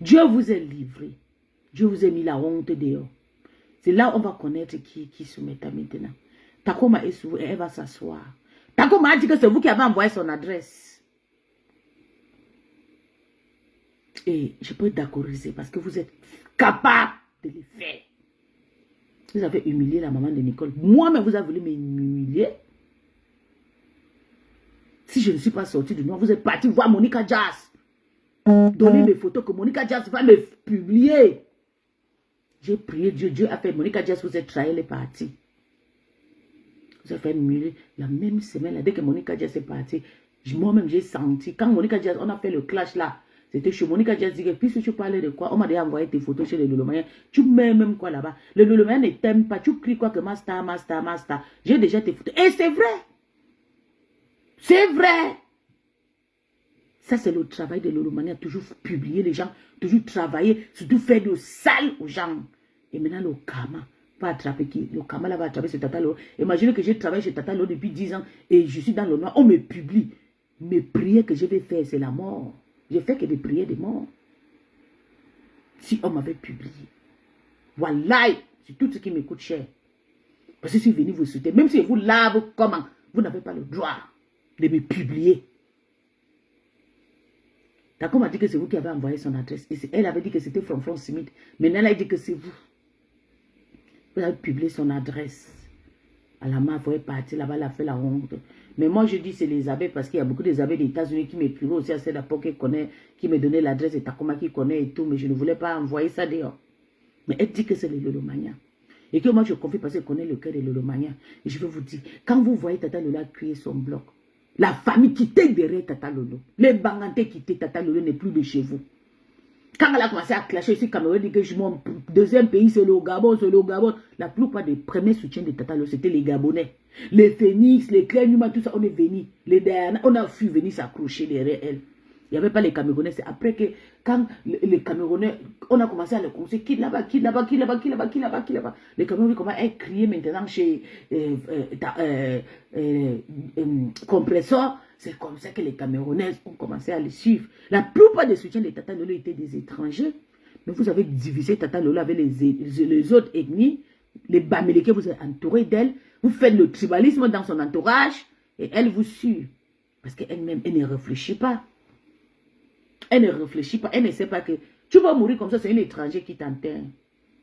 Dieu vous est livré. Dieu vous a mis la honte dehors. C'est là où on va connaître qui soumet maintenant. Takoma est sur vous et elle va s'asseoir. Takoma a dit que c'est vous qui avez envoyé son adresse. Et je peux d'accordiser parce que vous êtes capable de le faire. Vous avez humilié la maman de Nicole. Moi-même, vous avez voulu m'humilier. Si je ne suis pas sortie du noir, vous êtes parti voir Monica Jazz. Donner mes photos que Monica Jazz va me publier. J'ai prié Dieu. Dieu a fait Monica Jazz, vous êtes trahi, elle est partie. Vous avez fait humilier la même semaine, là, dès que Monica Jazz est partie, moi-même j'ai senti. Quand Monica Jazz, on a fait le clash là, c'était chez Monica Jazz, dit que puisque tu parlais de quoi, on m'a déjà envoyé tes photos chez les Lolomayen. Tu mets même quoi là-bas. Le Lolomayen ne t'aime pas. Tu cries quoi que Master. J'ai déjà tes photos. Et c'est vrai. C'est vrai. Ça, c'est le travail de Lolomayen. Toujours publier les gens, toujours travailler, surtout faire du sale aux gens. Et maintenant, le karma va attraper qui? Le karma là va attraper ce Tata Lolo. Imaginez que j'ai travaillé chez Tata Lolo depuis 10 ans et je suis dans le noir. On me publie. Mes prières que je vais faire, c'est la mort. Je fais que des prières de mort. Si on m'avait publié. Voilà, C'est tout ce qui me coûte cher. Parce que si je suis venu vous souhaiter, même si je vous lave comment, vous n'avez pas le droit de me publier. Takoma a dit que c'est vous qui avez envoyé son adresse. Et elle avait dit que c'était from Smith. Maintenant, elle a dit que c'est vous. Vous avez publié son adresse. À la main, vous est parti là-bas, elle a fait la honte. Mais moi, je dis c'est les abeilles parce qu'il y a beaucoup des abeilles des États-Unis qui m'écrivaient aussi à cette époque qui me donnaient l'adresse de Takoma qui connaît et tout. Mais je ne voulais pas envoyer ça dehors. Mais elle dit que c'est les Lolomania. Et que moi, je confie parce qu'elle connaît le cœur des Lolomania. Et je vais vous dire, quand vous voyez Tata Lola créer son bloc, la famille qui était derrière Tata Lolo, les Bangantais qui étaient Tata Lolo n'est plus de chez vous. Quand elle a commencé à clasher ici, Cameroun dit que mon deuxième pays, c'est le Gabon, c'est le Gabon. La plupart des premiers soutiens de Tata Lolo, c'était les Gabonais. Les Phoenix, les Claire Numa, tout ça, on est venu. Les Diana, on a fui venir s'accrocher derrière elle. Il n'y avait pas les Camerounais. C'est après que, quand les Camerounais, on a commencé à les conseiller, qui là-bas, qui là-bas, qui là-bas, qui là-bas, qui là-bas, qui là-bas. Les Camerounais commencent à crier maintenant chez Compressor. C'est comme ça que les Camerounais ont commencé à les suivre. La plupart des soutiens de Tata Lolo étaient des étrangers. Mais vous avez divisé Tata Lolo avec les autres ethnies. Les Bamileke, vous êtes entourés d'elle. Vous faites le tribalisme dans son entourage. Et elle vous suit. Parce qu'elle-même, elle ne réfléchit pas. Elle ne réfléchit pas. Elle ne sait pas que tu vas mourir comme ça. C'est un étranger qui t'enterre.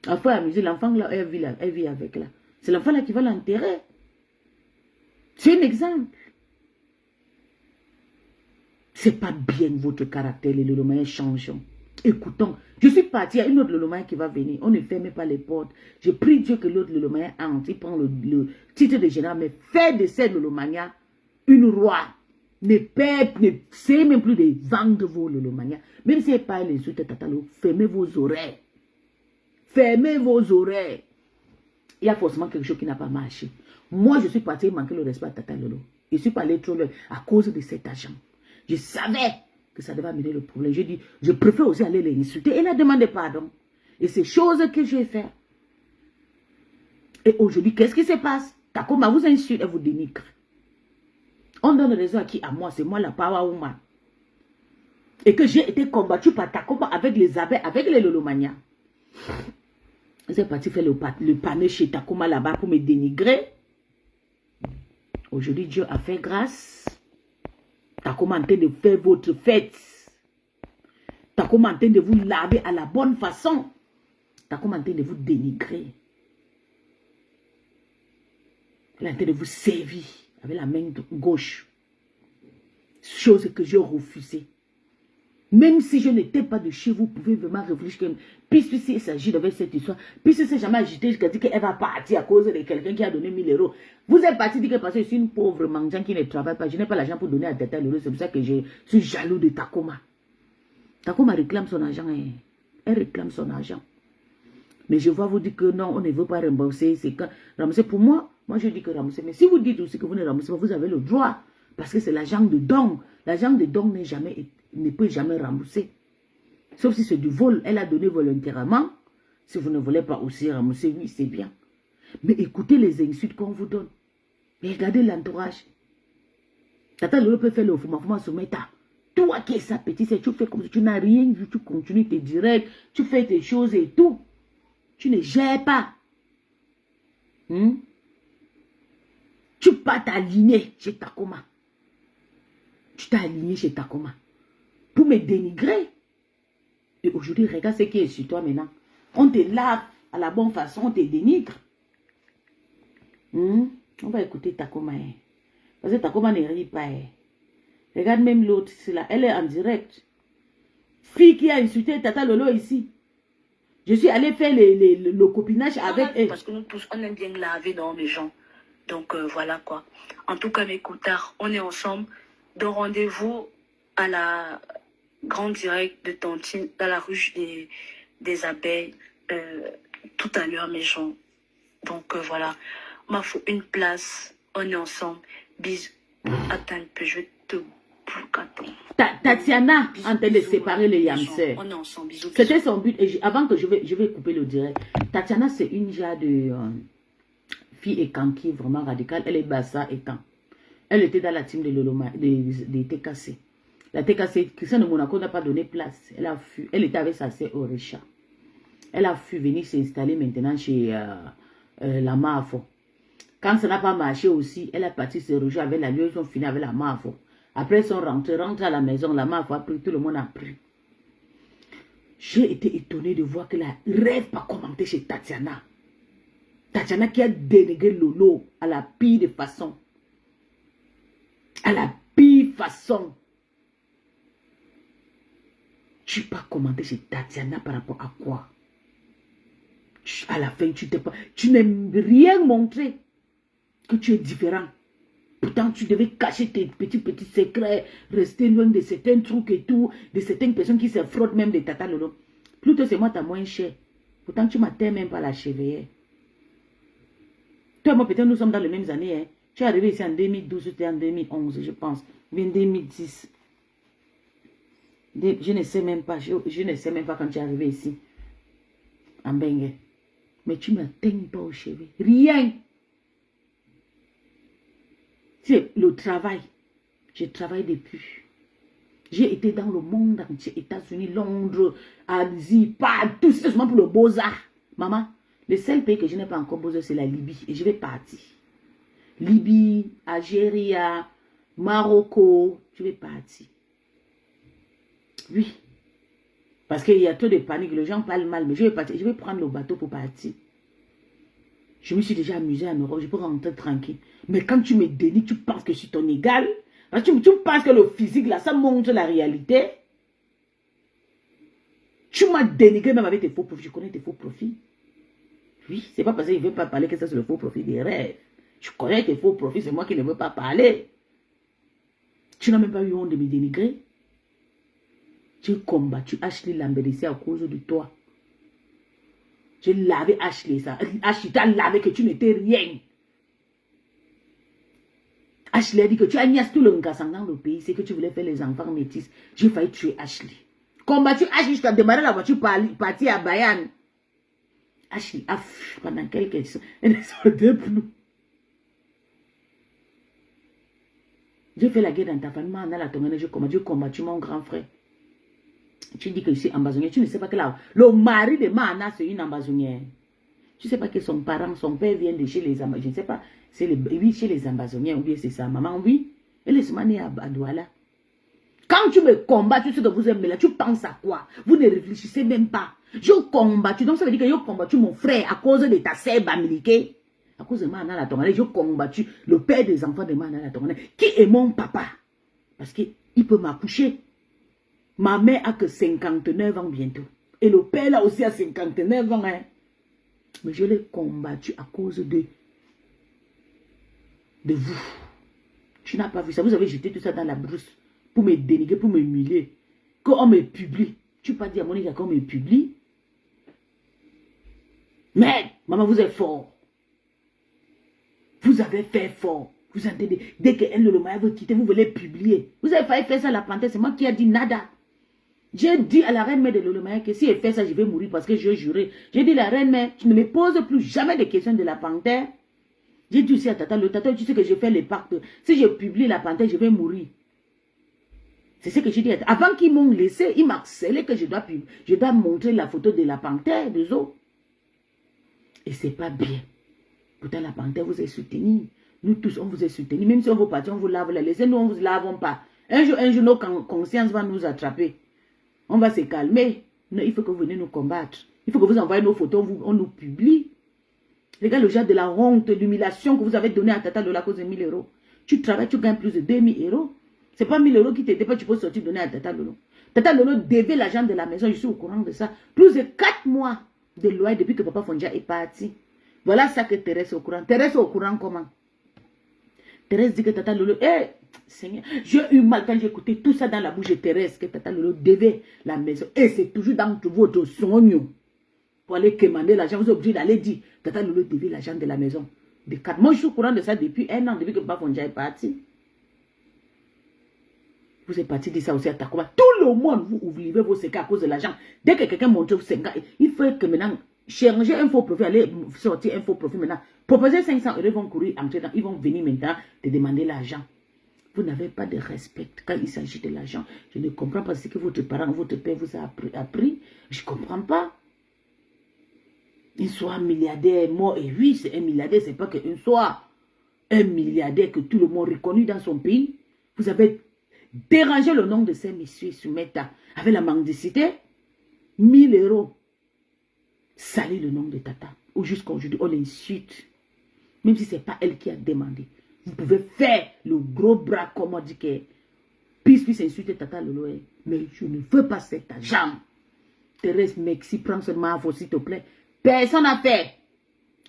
Il faut amuser l'enfant là. Elle vit avec là. C'est l'enfant là qui va l'enterrer. C'est un exemple. C'est pas bien votre caractère, les Lolomains, changeons. Écoutons, je suis parti, il y a une autre Lolomain qui va venir. On ne ferme pas les portes. Je prie Dieu que l'autre Lolomain entre. Il prend le titre de général, mais fait de cette Lolomania une roi. Ne sait même plus de vendre vos Lolomania. Même si elle parle les autres Tatalo, fermez vos oreilles. Fermez vos oreilles. Il y a forcément quelque chose qui n'a pas marché. Moi, je suis parti manquer le respect à Tata Lolo. Je suis pas allé trop loin à cause de cet agent. Je savais que ça devait amener le problème. J'ai dit, je préfère aussi aller les insulter. Elle a demandé pardon. Et c'est chose que j'ai fait. Et aujourd'hui, qu'est-ce qui se passe? Takoma vous insulte et vous dénigre. On donne raison à qui? À moi. C'est moi la power woman. Et que j'ai été combattu par Takoma avec les abeilles, avec les Lolomania. Vous êtes parti faire le panier chez Takoma là-bas pour me dénigrer. Aujourd'hui, Dieu a fait grâce. Takoma en train de faire votre fête. Takoma en train de vous laver à la bonne façon. Takoma en train de vous dénigrer. Elle est en train de vous servir avec la main gauche. Chose que j'ai refusée. Même si je n'étais pas de chez vous, vous pouvez vraiment réfléchir. Puisqu'il s'agit de cette histoire, puisque c'est jamais agité, je dis qu'elle va partir à cause de quelqu'un qui a donné 1000 euros. Vous êtes parti dire que parce que je suis une pauvre mendiant qui ne travaille pas, je n'ai pas l'argent pour donner à Tata Lolo, c'est pour ça que je suis jaloux de Takoma. Takoma réclame son argent, hein. Elle réclame son argent. Mais je vois vous dire que non, on ne veut pas rembourser. C'est quand rembourser pour moi je dis que rembourser. Mais si vous dites aussi que vous ne remboursez pas, vous avez le droit. Parce que c'est l'argent de don. L'argent de don ne peut jamais rembourser. Sauf si c'est du vol. Elle a donné volontairement. Si vous ne voulez pas aussi rembourser, oui, c'est bien. Mais écoutez les insultes qu'on vous donne. Mais regardez l'entourage. Tata Lolo peut faire le fuma sur Meta. Toi qui es sa petite, tu fais comme si tu n'as rien vu. Tu continues tes directs. Tu fais tes choses et tout. Tu ne gères pas. Tu pas t'aligner chez Takoma. Tu t'es aligné chez Takoma. Pour me dénigrer. Et aujourd'hui, regarde ce qui est sur toi maintenant. On te lave à la bonne façon, on te dénigre. On va écouter Takoma. Parce que Takoma ne rit pas. Regarde même l'autre, c'est là. Elle est en direct. Fille qui a insulté Tata Lolo ici. Je suis allée faire le copinage avec elle. Parce que nous tous, on aime bien laver dans les gens. Donc voilà quoi. En tout cas, mes coutards, on est ensemble. Donc rendez-vous à la grande direct de Tantine, dans la ruche des abeilles, tout à l'heure, mes gens. Donc voilà. M'a faut une place. On est ensemble. Bisous. Attends un peu, je vais te boucater. Tatiana en train de séparer les yamseurs. On est ensemble. Bisous. C'était son but. Et avant que je vais couper le direct. Tatiana, c'est une genre de fille écanquille vraiment radicale. Elle est bassa étant. Elle était dans la team de Loloma, de TKC. La TKC, Christian de Monaco n'a pas donné place. Elle a fui. Elle était avec sa sœur Orisha. Elle a pu venir s'installer maintenant chez la MAFO. Quand ça n'a pas marché aussi, elle a parti se rejoindre avec la liaison finie avec la MAFO. Après, ils sont rentrés à la maison, la MAFO a pris, tout le monde a pris. J'ai été étonné de voir que la rêve pas commenté chez Tatiana. Tatiana qui a dénégré Lolo à la pire de façon. À la pire façon. Tu n'as pas commenté chez Tatiana par rapport à quoi? À la fin, tu n'aimes rien montrer que tu es différent. Pourtant, tu devais cacher tes petits secrets, rester loin de certains trucs et tout, de certaines personnes qui se frottent même de Tata Lolo. Plutôt, c'est moi, tu as moins cher. Pourtant, tu m'atteins même pas la chevalière. Toi et moi, peut-être nous sommes dans les mêmes années. Hein. Tu es arrivé ici en 2012, c'était en 2011, je pense. Ou bien 2010. Je ne sais même pas. Je ne sais même pas quand tu es arrivé ici. En Bengue. Mais tu ne m'atteins pas aux cheveux. Rien. C'est le travail. Je travaille depuis. J'ai été dans le monde entier. États-Unis, Londres, Asie, partout. C'est seulement pour le beaux-arts. Maman, le seul pays que je n'ai pas encore beaux-arts, c'est la Libye. Et je vais partir. Libye, Algérie, Maroc. Je vais partir. Oui. Parce qu'il y a trop de panique. Les gens parlent mal. Mais je vais partir. Je vais prendre le bateau pour partir. Je me suis déjà amusée en Europe. Je peux rentrer tranquille. Mais quand tu me dénies, tu penses que je suis ton égal. Parce que tu penses que le physique, là, ça montre la réalité. Tu m'as dénigré même avec tes faux profils. Je connais tes faux profils. Oui, c'est pas parce qu'il ne veut pas parler que ça, c'est le faux profil des rêves. Je connais tes faux profils, c'est moi qui ne veux pas parler. Tu n'as même pas eu honte de me dénigrer. J'ai combattu Ashley Lambert à cause de toi. J'ai lavé Ashley, ça. Ashley t'a lavé que tu n'étais rien. Ashley a dit que tu as niasse tout le Ngassan dans le pays, c'est que tu voulais faire les enfants métis. J'ai failli tuer Ashley. Combattu Ashley jusqu'à démarrer la voiture partie à Bayern. Ashley a fui pendant quelques jours. Elle ne sortait plus. J'ai fait la guerre dans ta famille, j'ai combattu mon grand frère. Tu dis que je suis ambazonière. Tu ne sais pas que là, le mari de Mana, c'est une ambazonière. Tu ne sais pas que son parent, son père vient de chez les ambazonières. Je ne sais pas, c'est oui, chez les ambazonières ou bien c'est sa maman, oui. Elle est née à Douala. Quand tu me combats, tu sais que vous aimez là, tu penses à quoi? Vous ne réfléchissez même pas. Je combattu, donc ça veut dire que j'ai combattu mon frère à cause de ta sœur Bamilike. À cause de Mana la Tongane, j'ai combattu le père des enfants de Mana la Tongane, qui est mon papa. Parce qu'il peut m'accoucher. Ma mère a que 59 ans bientôt. Et le père là aussi a 59 ans. Hein. Mais je l'ai combattu à cause de vous. Tu n'as pas vu ça. Vous avez jeté tout ça dans la brousse pour me dénigrer, pour m'humilier. Qu'on me publie. Tu n'as pas dit à Monica qu'on me publie. Mais, maman, vous êtes fort. Vous avez fait fort. Vous entendez? Dès qu'elle le mari veut quitter, vous voulez publier. Vous avez failli faire ça à la panthère. C'est moi qui ai dit nada. J'ai dit à la reine-mère de Lolomaya que si elle fait ça, je vais mourir parce que je jurais. J'ai dit à la reine-mère, tu ne me poses plus jamais de questions de la panthère. J'ai dit aussi à Tata, le Tata, tu sais que je fais les pactes. Si je publie la panthère, je vais mourir. C'est ce que j'ai dit. Avant qu'ils m'ont laissé, ils m'accélaient que je dois montrer la photo de la panthère, des os. Et c'est pas bien. Pourtant, la panthère vous est soutenue. Nous tous, on vous est soutenus. Même si on vous partit, on vous lave la laissez. Nous, on ne vous lavons pas. Un jour, nos consciences vont nous attraper. On va se calmer. Non, il faut que vous venez nous combattre. Il faut que vous envoyez nos photos, on nous publie. Regarde le genre de la honte, l'humiliation que vous avez donné à Tata Lola à cause de 1000 €. Tu travailles, tu gagnes plus de 2000 €. Ce n'est pas 1000 € qui t'aident pas, tu peux sortir donner à Tata Lolo. Tata Lolo devait l'argent de la maison, je suis au courant de ça. Plus de 4 mois de loyer depuis que Papa Fondia est parti. Voilà ça que Thérèse est au courant. Thérèse est au courant comment? Thérèse dit que Tata Lolo, Seigneur, j'ai eu mal quand j'ai écouté tout ça dans la bouche de Thérèse, que Tata Lolo devait la maison. Et c'est toujours dans votre songe. Pour aller commander l'argent, vous êtes obligé d'aller dire, Tata Lolo devait l'argent de la maison. De 4. Moi, je suis au courant de ça depuis 1 an, depuis que Papa Fondia est parti. Vous êtes parti dire ça aussi à Takoma. Tout le monde, vous oubliez vos secrets à cause de l'argent. Dès que quelqu'un montre vos secrets, il faut que maintenant, changer un faux profil, aller sortir un faux profil maintenant. Proposer 500 €, ils vont courir entrer dans, ils vont venir maintenant te demander l'argent. Vous n'avez pas de respect quand il s'agit de l'argent. Je ne comprends pas ce que votre parent, votre père vous a appris. Je ne comprends pas. Un soir milliardaire mort. Et oui, c'est un milliardaire, c'est pas qu'un soir. Un milliardaire que tout le monde reconnu dans son pays. Vous avez dérangé le nom de ces messieurs sur Meta. Avec la mendicité. 1000 euros. Salut le nom de Tata. Ou jusqu'à aujourd'hui, on l'insulte. Même si ce n'est pas elle qui a demandé. Vous pouvez faire le gros bras comme on dit que puisse insulter Tata Lolo. Mais je ne veux pas cet argent. Thérèse, Mexi, prends seulement à vous, s'il te plaît. Personne n'a fait.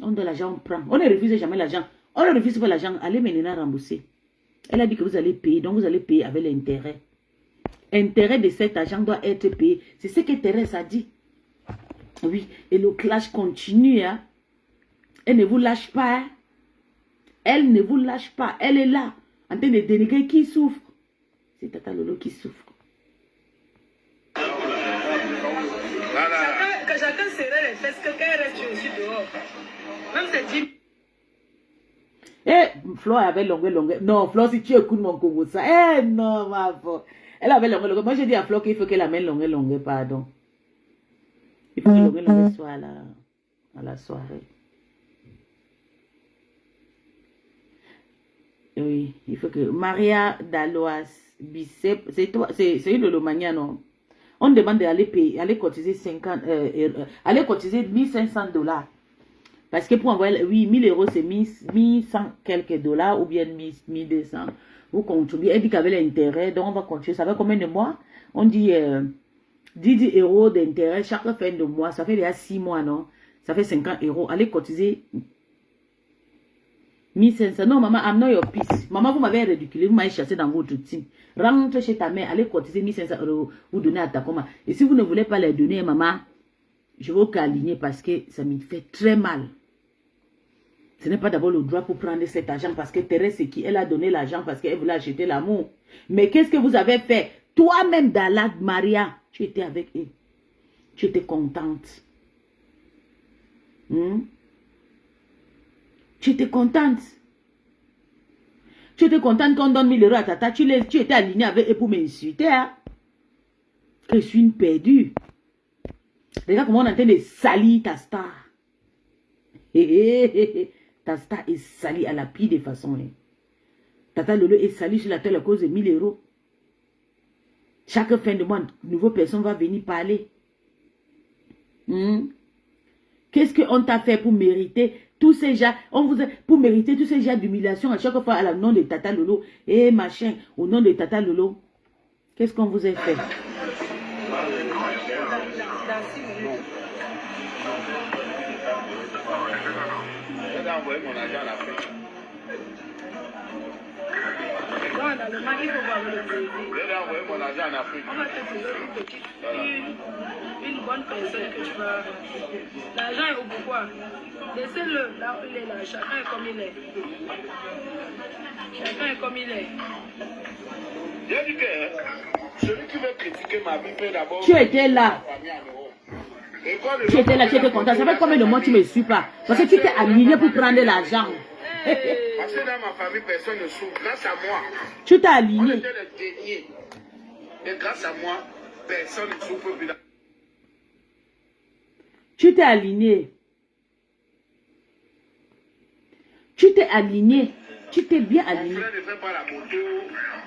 On donne l'argent, on prend. On ne refuse jamais l'argent. On ne refuse pas l'argent. Allez maintenant rembourser. Elle a dit que vous allez payer. Donc vous allez payer avec l'intérêt. L'intérêt de cet argent doit être payé. C'est ce que Thérèse a dit. Oui. Et le clash continue. Hein. Elle ne vous lâche pas. Hein. Elle ne vous lâche pas. Elle est là. En train de dénigrer qui souffre. C'est Tata Lolo qui souffre. Que chacun serrait les fesses, que quand elle reste aussi dehors. Même c'est dit. Eh, Flo avait longueur. Non, Flo, si tu écoutes mon Congo, ça. Eh, non, ma foi. Elle avait longueur. Moi, j'ai dit à Flo qu'il faut qu'elle amène longueur, pardon. Il faut que longueur soit à la soirée. Oui, il faut que Maria Daloas Bicep, c'est toi, c'est une de l'Omania, non? On demande d'aller payer, aller cotiser 50, aller cotiser $1500. Parce que pour envoyer, oui, 1000 euros, c'est 1100 quelques dollars ou bien 1200. Vous contribuez. Elle dit qu'avec l'intérêt, donc on va continuer. Ça fait combien de mois? On dit 10 euros d'intérêt chaque fin de mois. Ça fait déjà 6 mois, non? Ça fait 50 euros. Allez cotiser 1500. Non, maman, I'm not your peace. Maman, vous m'avez ridiculé. Vous m'avez chassé dans votre team. Rentre chez ta mère. Allez cotiser 1500 euros. Vous donnez à ta commande. Et si vous ne voulez pas les donner, maman, je vais vous aligner parce que ça me fait très mal. Ce n'est pas d'abord le droit pour prendre cet argent parce que Thérèse, c'est qui? Elle a donné l'argent parce qu'elle voulait acheter l'amour. Mais qu'est-ce que vous avez fait? Toi-même, Dalla Maria, tu étais avec eux. Tu étais contente. Tu étais contente. Tu étais contente qu'on donne 1000 euros à Tata. Tu étais alignée avec eux pour m'insulter. Hein? Que je suis une perdue. Regarde comment on est en train de salir ta star. Ta star est salie à la pire des façons. Hein. Tata Lolo est salie sur la terre à cause de 1000 euros. Chaque fin de mois, une nouvelle personne va venir parler. Qu'est-ce qu'on t'a fait pour mériter tous ces gens, pour mériter tous ces gens d'humiliation à chaque fois à la nom de Tata Lolo et machin, au nom de Tata Lolo? Qu'est-ce qu'on vous a fait? Envoyer mon argent en Afrique. Non, dans le mari, il faut voir le président. Je vais envoyer mon argent en Afrique. On va te trouver une petite, une bonne personne que tu vas. L'argent est au pouvoir. Laissez-le là où il est là. Chacun est comme il est. Chacun est comme il est. J'ai dit que celui qui veut critiquer ma vie peut d'abord. Tu étais là. Tu étais là, tu étais content. Ça fait combien de mois tu ne me suis pas? Parce que tu t'es aligné pour prendre l'argent. Parce que dans ma famille, personne ne souffre. Grâce à moi. Tu t'es On aligné. était les derniers. Et grâce à moi, personne ne souffre. Tu t'es aligné. Tu t'es aligné. Tu t'es bien Mon aligné. frère ne fait pas la moto.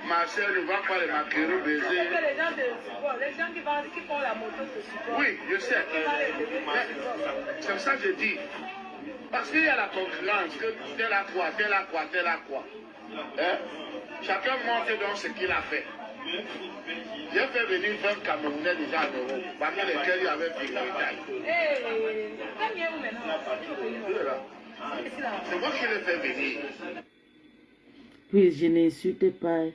Ma soeur ne va pas les maquereaux baiser. Les gens te supportent. Les gens qui font la moto te supportent. Oui, je sais. C'est comme ça que je dis. Parce qu'il y a la concurrence, que tel a quoi, tel a quoi, tel a quoi. Hein? Chacun montre donc ce qu'il a fait. J'ai fait venir 20 Camerounais déjà en Europe, parmi lesquels il y avait Philippe. C'est moi qui l'ai fait venir. Oui, je n'insulte pas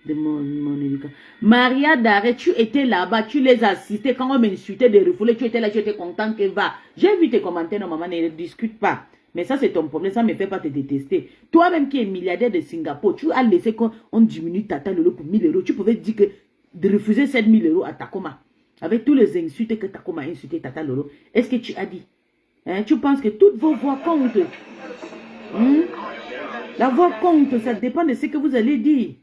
de mon éducation. Maria Daré, tu étais là-bas, tu les as assistés. Quand on m'insultait de refouler, tu étais là, tu étais content que va. J'ai vu tes commentaires, non, maman, ne discute pas. Mais ça, c'est ton problème, ça ne me fait pas te détester. Toi-même qui es milliardaire de Singapour, tu as laissé qu'on diminue Tata Lolo pour 1000 euros. Tu pouvais dire que de refuser 7000 euros à Takoma, avec tous les insultes que Takoma a insulté Tata Lolo, est-ce que tu as dit? Hein, tu penses que toutes vos voix comptent? La voix compte, ça dépend de ce que vous allez dire.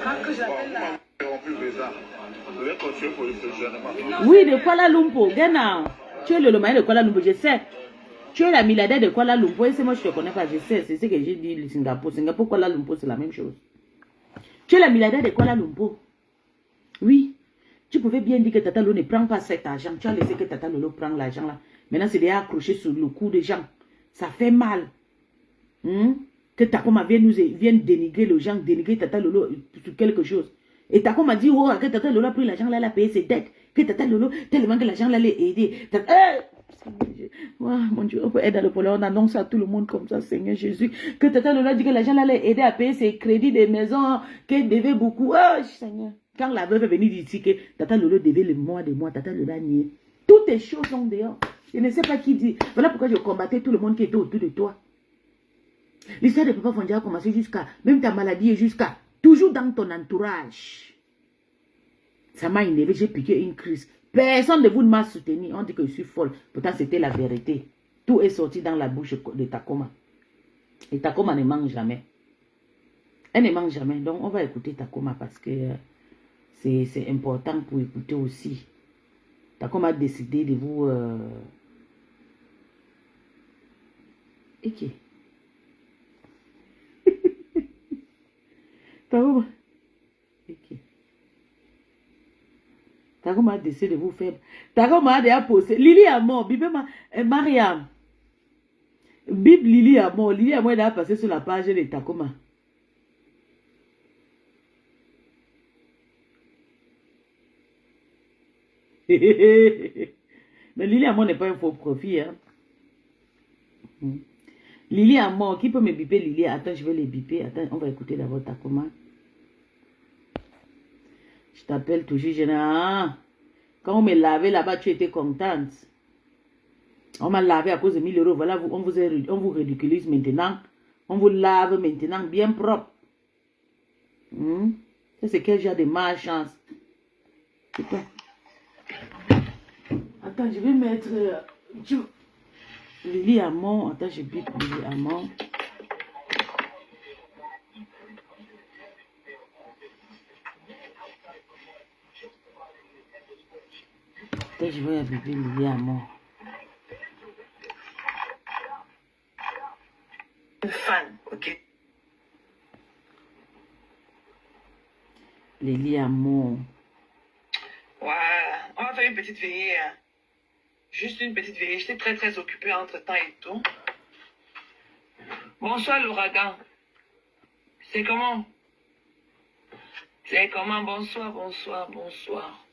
Quand que j'appelle là. Oui, de Kuala Lumpur. Gana. Tu es le Lomé de Kuala Lumpur, je sais. Tu es la milliardaire de Kuala Lumpur. Et c'est moi, je ne te connais pas, je sais. C'est ce que j'ai dit, le Singapour. Singapour, Kuala Lumpur, c'est la même chose. Tu es la milliardaire de Kuala Lumpur. Oui. Tu pouvais bien dire que Tata Lolo ne prend pas cet argent. Tu as laissé que Tata Lolo prenne l'argent là. Maintenant, c'est déjà accroché sur le cou des gens. Ça fait mal. Que Takoma vienne dénigrer les gens, dénigrer Tata Lolo sur quelque chose. Et Takoma dit, oh, que Tata Lolo a pris l'argent là, elle a payé ses dettes. Que Tata Lolo, tellement que l'argent là l'a aidé. Oh, mon Dieu, on peut aider dans le pôle, on annonce à tout le monde comme ça, Seigneur Jésus. Que Tata Lolo dit que l'argent là l'a aidé à payer ses crédits des maisons, qu'elle devait beaucoup. Oh, Seigneur. Quand la veuve est venue ici que Tata Lolo devait le mois des mois, Tata Lolo a nié. Toutes les choses sont dehors. Je ne sais pas qui dit. Voilà pourquoi je combattais tout le monde qui était autour de toi. L'histoire de Papa Fondia a commencé jusqu'à, même ta maladie est jusqu'à, toujours dans ton entourage. Ça m'a énervé, j'ai piqué une crise. Personne de vous ne m'a soutenu. On dit que je suis folle. Pourtant, c'était la vérité. Tout est sorti dans la bouche de Takoma. Et Takoma ne mange jamais. Elle ne mange jamais. Donc, on va écouter Takoma parce que c'est important pour écouter aussi. Takoma a décidé de vous... Ok. Takoma. Ok. Takoma a décidé de vous faire... Takoma a déjà posé. Lily a mort. Mariam. Bib Lily a mort. Lily a mort, elle a passé sur la page de Takoma. Mais Lily à mort n'est pas un faux profit. Hein? Lily à mort. Qui peut me biper Lily? Attends, je vais les biper. Attends, on va écouter d'abord Takoma. Je t'appelle toujours, Général. Quand on me lavait là-bas, tu étais contente. On m'a lavé à cause de 1000 euros. Voilà, on vous ridiculise maintenant. On vous lave maintenant bien propre. Ça, c'est quel genre de malchance. C'est toi. Attends, je vais mettre... Lily Amon. Attends, je bip Lily Amon. Attends, je vais biper Lily Amon. Une fan, ok? Lily Amon. Voilà, on va faire une petite veillée. Hein. Juste une petite veillée. J'étais très très occupée entre temps et tout. Bonsoir l'ouragan. C'est comment? C'est comment? Bonsoir, bonsoir, bonsoir.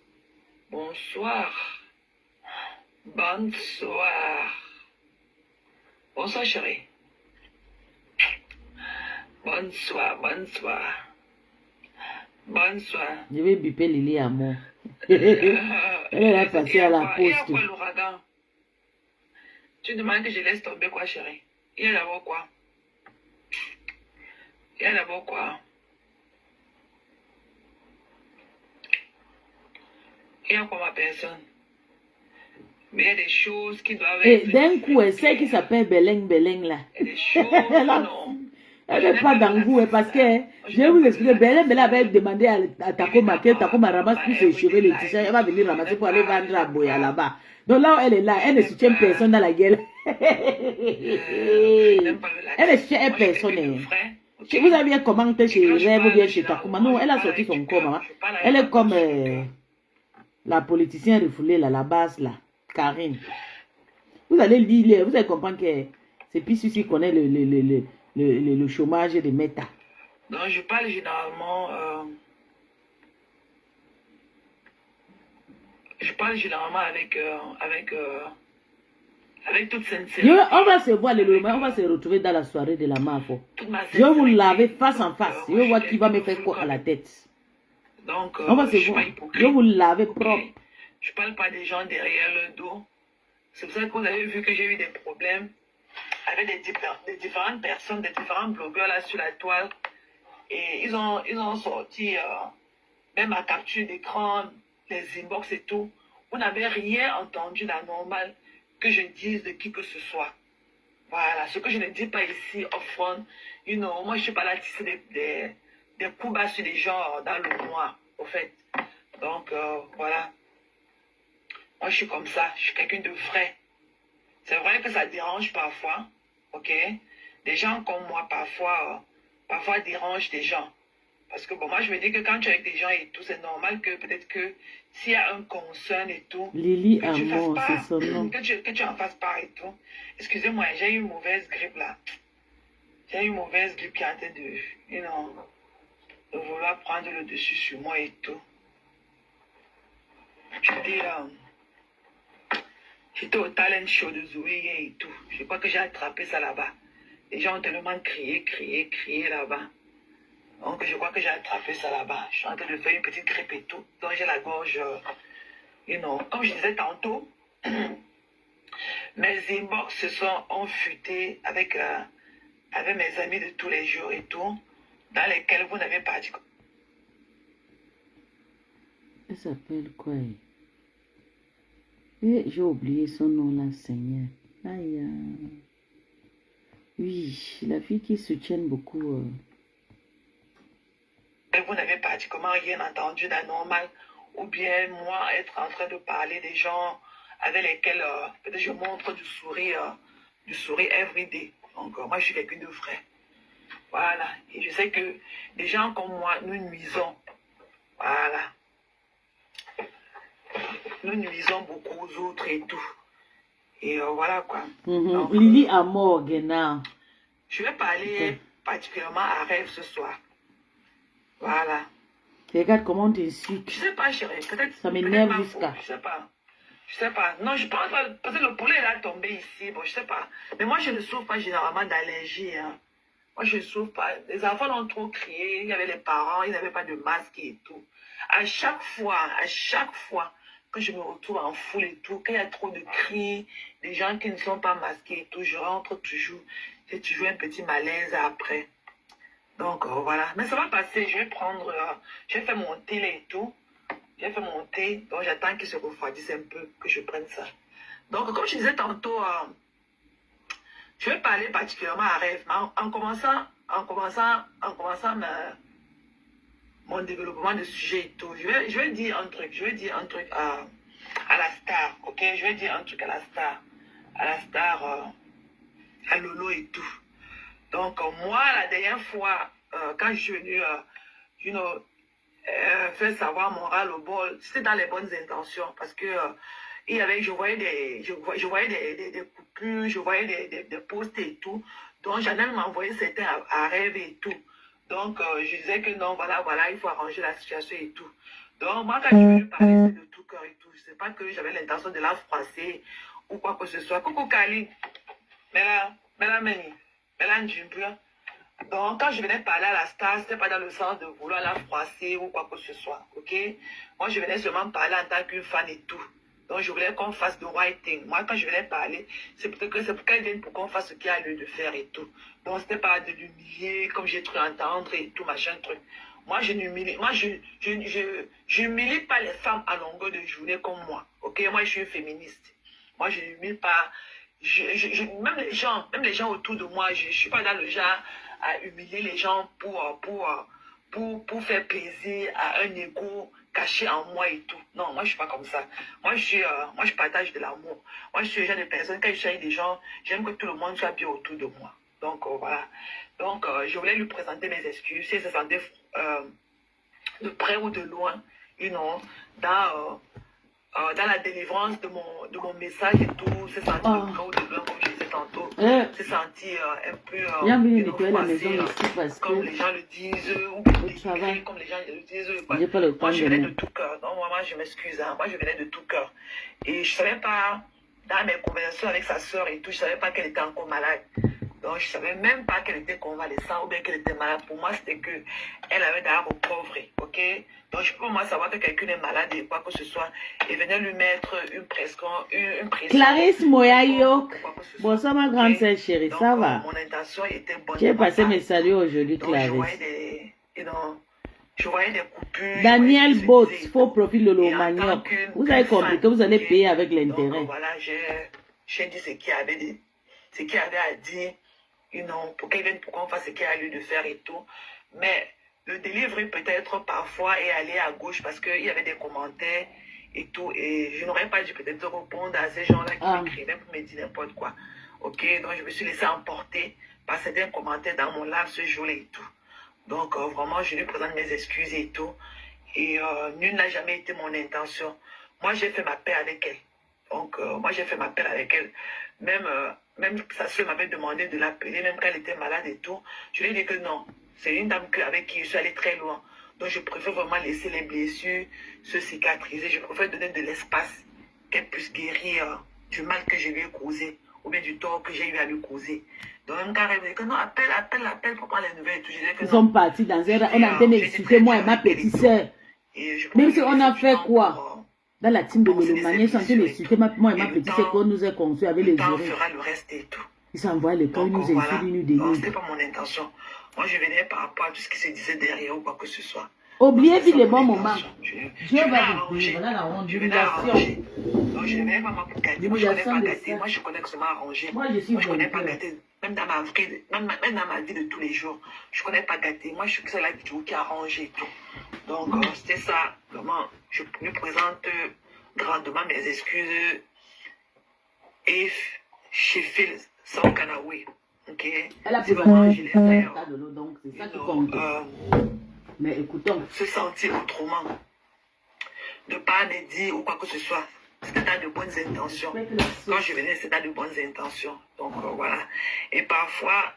Bonsoir. Bonsoir. Bonsoir chérie. Bonsoir, bonsoir. Bonsoir. Je vais biper Lily Amon. Elle a passé à la poste. Il y a quoi l'ouragan? Tu demandes que je laisse tomber quoi, chérie? Il y a d'abord quoi? Il y a d'abord quoi? Il y a quoi ma personne? Mais il y a des choses qui doivent être... Et d'un coup, elle sait qui s'appelle Beleng là. Il y a des choses, non. Elle n'est pas dans vous, parce que je vais vous expliquer. Beleng avait demandé à Takoma que Takoma ramasse plus ses cheveux, les t-shirts. Elle va venir ramasser pour aller vendre à Boya là-bas. Donc là où elle est là, elle ne soutient personne dans la gueule. Elle ne soutient personne. Vous avez bien commenté chez Rêve ou bien chez Takoma. Non, elle a sorti son corps. Elle est comme la politicienne refoulée là, la base là, Karine. Vous allez lire, vous allez comprendre que c'est plus celui qui connaît le chômage de Meta. Donc je parle généralement... je parle généralement avec toute sincérité. On va se voir le lendemain, on va se retrouver dans la soirée de la MAFO. Je vais vous laver face en face. Je vais voir qui va me faire quoi à la tête. Donc, on va se voir. Je vais vous laver propre. Je parle pas des gens derrière le dos. C'est pour ça que vous avez vu que j'ai eu des problèmes avec des différentes personnes, des différents blogueurs là sur la toile. Et ils ont sorti même ma capture d'écran, les inbox et tout. Vous n'avez rien entendu d'anormal que je dise de qui que ce soit. Voilà, ce que je ne dis pas ici, off-front, moi je ne suis pas là à tisser des coups bas sur les gens dans le noir, au fait. Donc, voilà. Moi, je suis comme ça. Je suis quelqu'un de vrai. C'est vrai que ça dérange parfois, ok? Des gens comme moi, parfois dérangent des gens. Parce que bon, moi, je me dis que quand tu es avec des gens et tout, c'est normal que peut-être que s'il y a un concern et tout, Lily que tu fasses Amor, c'est pas, son nom. que tu en fasses pas et tout. Excusez-moi, j'ai eu une mauvaise grippe là. J'ai eu une mauvaise grippe qui est en train de vouloir prendre le dessus sur moi et tout. J'étais au talent show de Zoé et tout. Je crois que j'ai attrapé ça là-bas. Les gens ont tellement crié là-bas. Donc, je crois que j'ai attrapé ça là-bas. Je suis en train de faire une petite grippe et tout. Donc, j'ai la gorge, comme je disais tantôt, mes inbox se sont enfutés avec mes amis de tous les jours et tout, dans lesquels vous n'avez pas dit. Elle s'appelle quoi? J'ai oublié son nom là, Seigneur. Aïe. Oui, la fille qui soutient beaucoup. Vous n'avez pratiquement rien entendu d'anormal, ou bien moi être en train de parler des gens avec lesquels peut-être je montre du sourire everyday. Donc moi je suis quelqu'un de vrai. Voilà. Et je sais que des gens comme moi, nous nuisons. Voilà. Nous nuisons beaucoup aux autres et tout. Et voilà quoi. Donc, Lily Amor, Gena. je vais parler particulièrement à Rêve ce soir. Voilà. Regarde comment tu insultes. Je sais pas, chérie. Peut-être. Ça m'énerve jusqu'à. Je sais pas. Je sais pas. Non, je pense pas. Peut-être le poulet est tombé ici. Bon, je sais pas. Mais moi, je ne souffre pas généralement d'allergie. Hein. Moi, je ne souffre pas. Les enfants ont trop crié. Il y avait les parents. Ils n'avaient pas de masque et tout. À chaque fois que je me retrouve en foule et tout, quand il y a trop de cris, des gens qui ne sont pas masqués et tout, je rentre toujours. J'ai toujours un petit malaise après. Donc, voilà. Mais ça va passer. Je vais faire mon thé là et tout. J'ai fait mon thé. Donc, j'attends qu'il se refroidisse un peu, que je prenne ça. Donc, comme je disais tantôt, je vais parler particulièrement à Rêve. En commençant mon développement de sujet et tout, je vais dire un truc. Je vais dire un truc à la star, ok? Je vais dire un truc à la star. À Lolo et tout. Donc, moi, la dernière fois, quand je suis venue, faire savoir mon ras-le-bol, c'était dans les bonnes intentions, parce que je voyais des coupures, je voyais des posts et tout. Donc, j'en ai même envoyé certains à Rêve et tout. Donc, je disais que non, voilà, il faut arranger la situation et tout. Donc, moi, quand je suis venue parler, c'est de tout cœur et tout. Je ne sais pas que j'avais l'intention de la froisser ou quoi que ce soit. Coucou Kali, Mela Meni. Donc, quand je venais parler à la star, ce n'était pas dans le sens de vouloir la froisser ou quoi que ce soit, ok? Moi, je venais seulement parler en tant qu'une fan et tout. Donc, je voulais qu'on fasse the right thing. Moi, quand je venais parler, c'est pour qu'elle vienne pour qu'on fasse ce qu'il y a lieu de faire et tout. Donc, ce n'était pas de l'humilier, comme j'ai cru entendre et tout, machin, truc. Moi, je n'humilie pas les femmes à longueur de journée comme moi, ok? Moi, je suis une féministe. Moi, je n'humilie pas... même les gens autour de moi, je ne suis pas dans le genre à humilier les gens pour faire plaisir à un ego caché en moi et tout. Non, moi je suis pas comme ça. Moi je partage de l'amour. Moi je suis le genre de personne, quand je suis avec des gens, j'aime que tout le monde soit bien autour de moi. Donc voilà. Donc je voulais lui présenter mes excuses. Si elle se sentait de près ou de loin, dans la délivrance de mon message et tout, c'est senti de près ou de loin, comme je disais tantôt, c'est senti un peu froissé, comme les gens le disent, ou dénigré, comme les gens le disent. Moi, je venais de tout cœur. Donc, moi, je m'excuse. Hein. Moi, je venais de tout cœur. Et je ne savais pas, dans mes conversations avec sa soeur et tout, je ne savais pas qu'elle était encore malade. Donc, je ne savais même pas qu'elle était convalescente ou bien qu'elle était malade. Pour moi, c'était qu'elle avait d'ailleurs recouvré. Ok? Donc, je peux moi savoir que quelqu'un est malade et quoi que ce soit. Et venir lui mettre une pression. Clarisse Moyayok. Bonsoir, ma grande sœur chérie. Donc, ça va? Mon intention était bonne. J'ai passé mes saluts aujourd'hui, donc, Clarisse. Je voyais des coupures. Daniel Bot, faux profil de l'Omagnoc. Vous avez compris que vous allez payer avec l'intérêt. Donc, voilà, j'ai dit ce qu'il y avait à dire. Pour qu'elle vienne, pour qu'on fasse ce qu'il y a lieu de faire et tout. Mais le délivrer peut-être parfois et aller à gauche parce qu'il y avait des commentaires et tout. Et je n'aurais pas dû peut-être répondre à ces gens-là qui m'écrivaient pour me dire n'importe quoi. Ok, donc je me suis laissé emporter par certains commentaires dans mon live ce jour-là et tout. Donc vraiment, je lui présente mes excuses et tout. Et nul n'a jamais été mon intention. Moi, j'ai fait ma paix avec elle. Donc, moi, j'ai fait ma paix avec elle. Même sa soeur m'avait demandé de l'appeler, même quand elle était malade et tout. Je lui ai dit que non. C'est une dame avec qui je suis allée très loin. Donc, je préfère vraiment laisser les blessures se cicatriser. Je préfère donner de l'espace qu'elle puisse guérir du mal que je lui ai causé ou bien du tort que j'ai eu à lui causer. Donc, même quand elle me dit que non, appelle pour prendre les nouvelles et tout. Je disais que Ils non. sont partis dans un... On a en train d'insulter moi et ma petite sœur. Même si on a fait quoi dans la team de Mélomanie, ils sont en train d'insulter moi et ma petite sœur qu'on nous a construit avec les jurés. jurés. Fera le reste et tout. Ils s'envoient les cas, ils nous insultent, ils nous dénigrent. C'était pas mon intention. Moi, je venais par rapport à tout ce qui se disait derrière ou quoi que ce soit. Oubliez vite les bons moments. Dieu va vous voilà la honte, l'humiliation. Donc, je ne venais pas pour gâter. Moi, je ne connais pas gâter. Moi, je connais que ça m'a arrangé. Moi, je ne connais pas gâter. Même dans ma vie de tous les jours, je ne connais pas gâter. Moi, je suis que c'est la vidéo qui a arrangé et tout. Donc, c'était ça. Vraiment, je lui présente grandement mes excuses. Et je fais ça au Canaway. Ok? Elle a pris un tas de l'eau, donc c'est ça qui compte. Mais écoutons. Se sentir autrement. Ne pas me dire ou quoi que ce soit. C'était dans de bonnes intentions. Quand je venais, c'était dans de bonnes intentions. Donc voilà. Et parfois,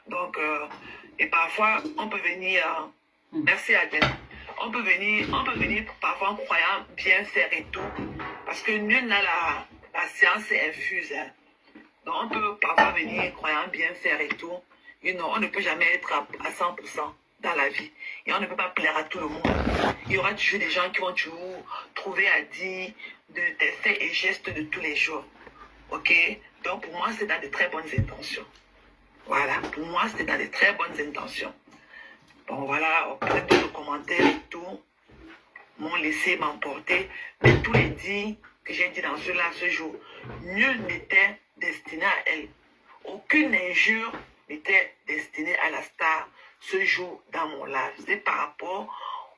on peut venir. Merci Adèle. On peut venir parfois en croyant bien faire et tout. Parce que nul n'a la science infuse. Hein. Donc on peut parfois venir croyant bien faire et tout. On ne peut jamais être à 100% dans la vie. Et on ne peut pas plaire à tout le monde. Il y aura toujours des gens qui vont toujours trouver à dire de tes faits et gestes de tous les jours. Ok? Donc pour moi, c'est dans de très bonnes intentions. Voilà. Pour moi, c'était dans de très bonnes intentions. Bon, voilà. Peut-être d'autres commentaires et tout m'ont laissé m'emporter. Mais tous les dits que j'ai dit dans ce jour, nul n'était destiné à elle. Aucune injure n'était destinée à la star ce jour dans mon live. C'est par rapport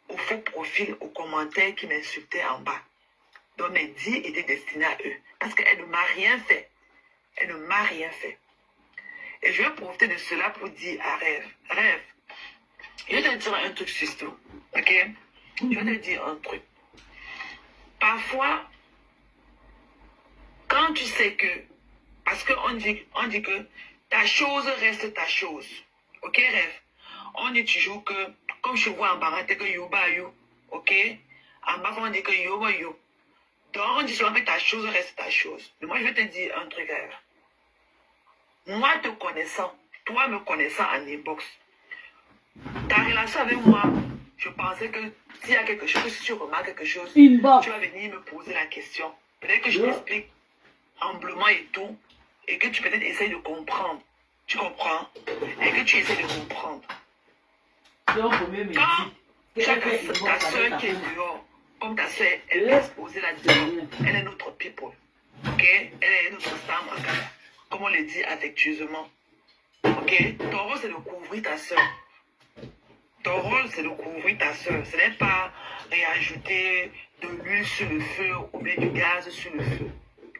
au faux profil, aux commentaires qui m'insultaient en bas. Donc mes dits étaient destinés à eux. Parce qu'elle ne m'a rien fait. Elle ne m'a rien fait. Et je vais profiter de cela pour dire à Rêve. Rêve, je vais te dire un truc sur tout. Ok? Je vais te dire un truc. Parfois, quand tu sais que, parce qu'on dit que ta chose reste ta chose. Ok, Rêve? On dit toujours que, comme je vois en bas, que yoba yo. Ok? En bas, on dit que yoba yo. Donc, on dit souvent que ta chose reste ta chose. Mais moi, je vais te dire un truc, Rêve. Moi, te connaissant, toi me connaissant en inbox, ta relation avec moi, je pensais que s'il y a quelque chose, si tu remarques quelque chose, inbox. Tu vas venir me poser la question. Peut-être que je t'explique humblement et tout, et que tu peut-être essayes de comprendre. Tu comprends? Et que tu essaies de comprendre. Quand ta soeur qui est dehors, comme ta soeur, elle est exposée là-dedans, elle est notre people. Ok? Elle est notre femme, comme on le dit affectueusement. Ok? Ton rôle, c'est de couvrir ta soeur. Ton rôle, c'est de couvrir ta soeur. Ce n'est pas réajouter de l'huile sur le feu ou bien du gaz sur le feu.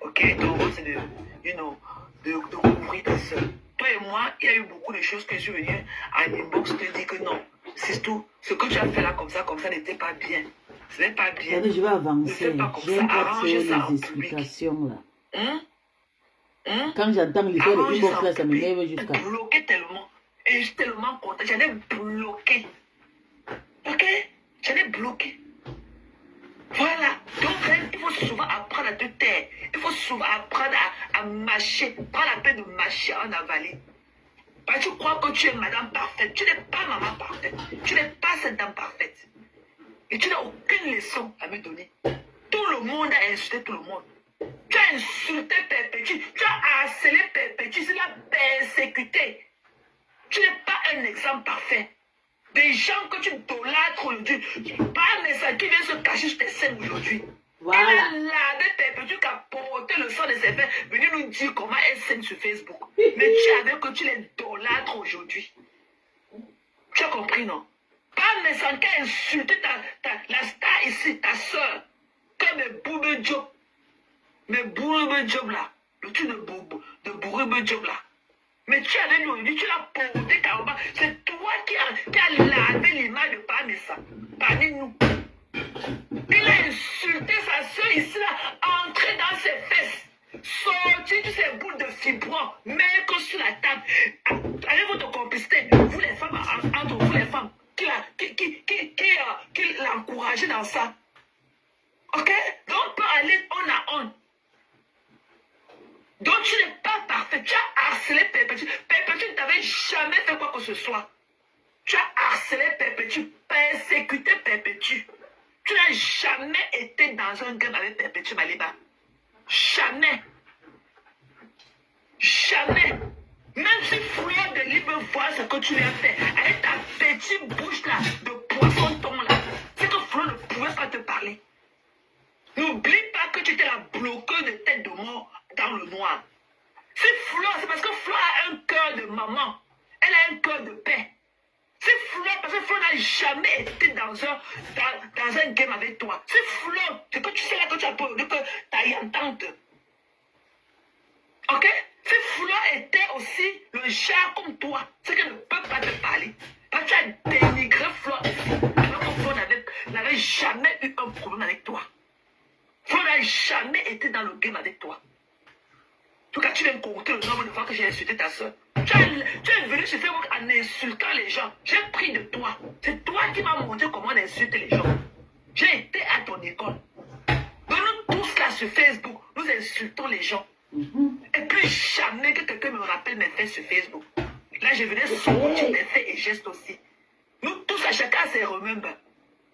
Ok? Ton rôle, c'est de couvrir ta soeur. Toi et moi, il y a eu beaucoup de choses que je suis venu à l'inbox te dire que non. C'est tout. Ce que tu as fait là, comme ça n'était pas bien. Ce n'est pas bien. Je vais avancer. J'aime pas faire les en explications là. Hein? Quand j'entends l'histoire de inbox là, ça m'énerve jusqu'à. Bloqué tellement. Et je suis tellement content. J'en ai bloqué. Ok? J'en ai bloqué. Voilà. Donc, il faut souvent apprendre à te taire. Il faut souvent apprendre à mâcher. Prends la peine de mâcher en avaler. Parce que tu crois que tu es madame parfaite. Tu n'es pas maman parfaite. Tu n'es pas cette dame parfaite. Et tu n'as aucune leçon à me donner. Tout le monde a insulté tout le monde. Tu as insulté Perpétue. Tu as harcelé Perpétue. Tu l'as persécuté. Tu n'es pas un exemple parfait. Des gens que tu idolâtres aujourd'hui, pas un message qui vient se cacher sur tes scènes aujourd'hui. Voilà. Elle a lavé Perpétue qui a porté le sang de ses frères, venu nous dire comment elle scène sur Facebook. Mais tu avais que tu les idolâtres aujourd'hui. Tu as compris, non? Pas Pas me sentir insulter la star ici, ta soeur. Comme mes boubé job. Mes bourrubé job là. Le truc de bourrubé job là. Mais tu avais nous, tu l'as porté carrément. C'est toi qui a lavé l'image de Pamessa. Parmi nous. Il a insulté sa soeur ici là, entré dans ses fesses. Sorti de ces boules de fibron, mets que sur la table. Allez votre complicité, vous les femmes, entre vous les femmes, qui l'a encouragé dans ça. Ok? Donc on peut aller on à on. Donc tu n'es pas parfait. Tu as harcelé Perpétue. Perpétue ne t'avait jamais fait quoi que ce soit. Tu as harcelé Perpétue, persécuté Perpétue. Tu n'as jamais été dans un game avec Perpétue Maliba. Jamais. Jamais. Même si Fleur de Libre voit ce que tu lui as fait, avec ta petite bouche là, de poisson ton là, c'est que Fleur ne pouvait pas te parler. N'oublie pas que tu étais la bloqueuse de tête de mort dans le noir. Si Fleur, c'est parce que Fleur a un cœur de maman. Elle a un cœur de paix. C'est Fleur, parce que Fleur n'a jamais été dans un game avec toi. C'est Fleur, c'est que tu sais là que tu as peur, que tu as entente. Ok? Si Fleur était aussi le chat comme toi, c'est qu'elle ne peut pas te parler. Parce que tu as dénigré Fleur ici. Alors que Fleur n'avait jamais eu un problème avec toi. Fleur n'a jamais été dans le game avec toi. En tout cas, tu viens me compter le nombre de fois que j'ai insulté ta soeur. Tu es venu sur Facebook en insultant les gens. J'ai pris de toi. C'est toi qui m'as montré comment on insulte les gens. J'ai été à ton école. Donc nous tous là sur Facebook, nous insultons les gens. Et puis jamais que quelqu'un me rappelle mes faits sur Facebook. Là, je venais sortir mes faits et gestes aussi. Nous tous, à chacun ses remember.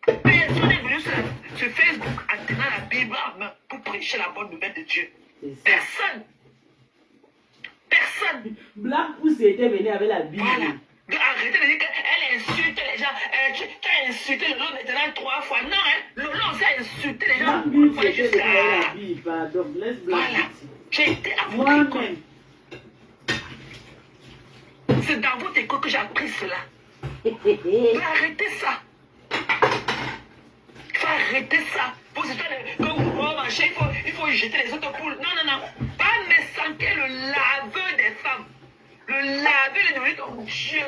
Personne n'est venu sur Facebook en tenant la Bible en main pour prêcher la bonne nouvelle de Dieu. Personne. Personne. Black Pouce était venu avec la Bible. Voilà. Donc, arrêtez de dire qu'elle insulte les gens. Tu as insulté Lolo maintenant 3 fois. Non, hein. Lolo aussi a insulté les gens. Black Pouce était venu avec la Bible. Pardon, laisse Black Voilà. Pouce. J'ai été à votre école. Moi-même. C'est dans votre école que j'ai appris cela. Mais arrêtez ça. Il faut arrêter ça. Pour ce que vous marchez, il faut jeter les autres poules. Non, non, non. Pas me sentir le laveur des femmes. Le laveur est devenu ton Dieu.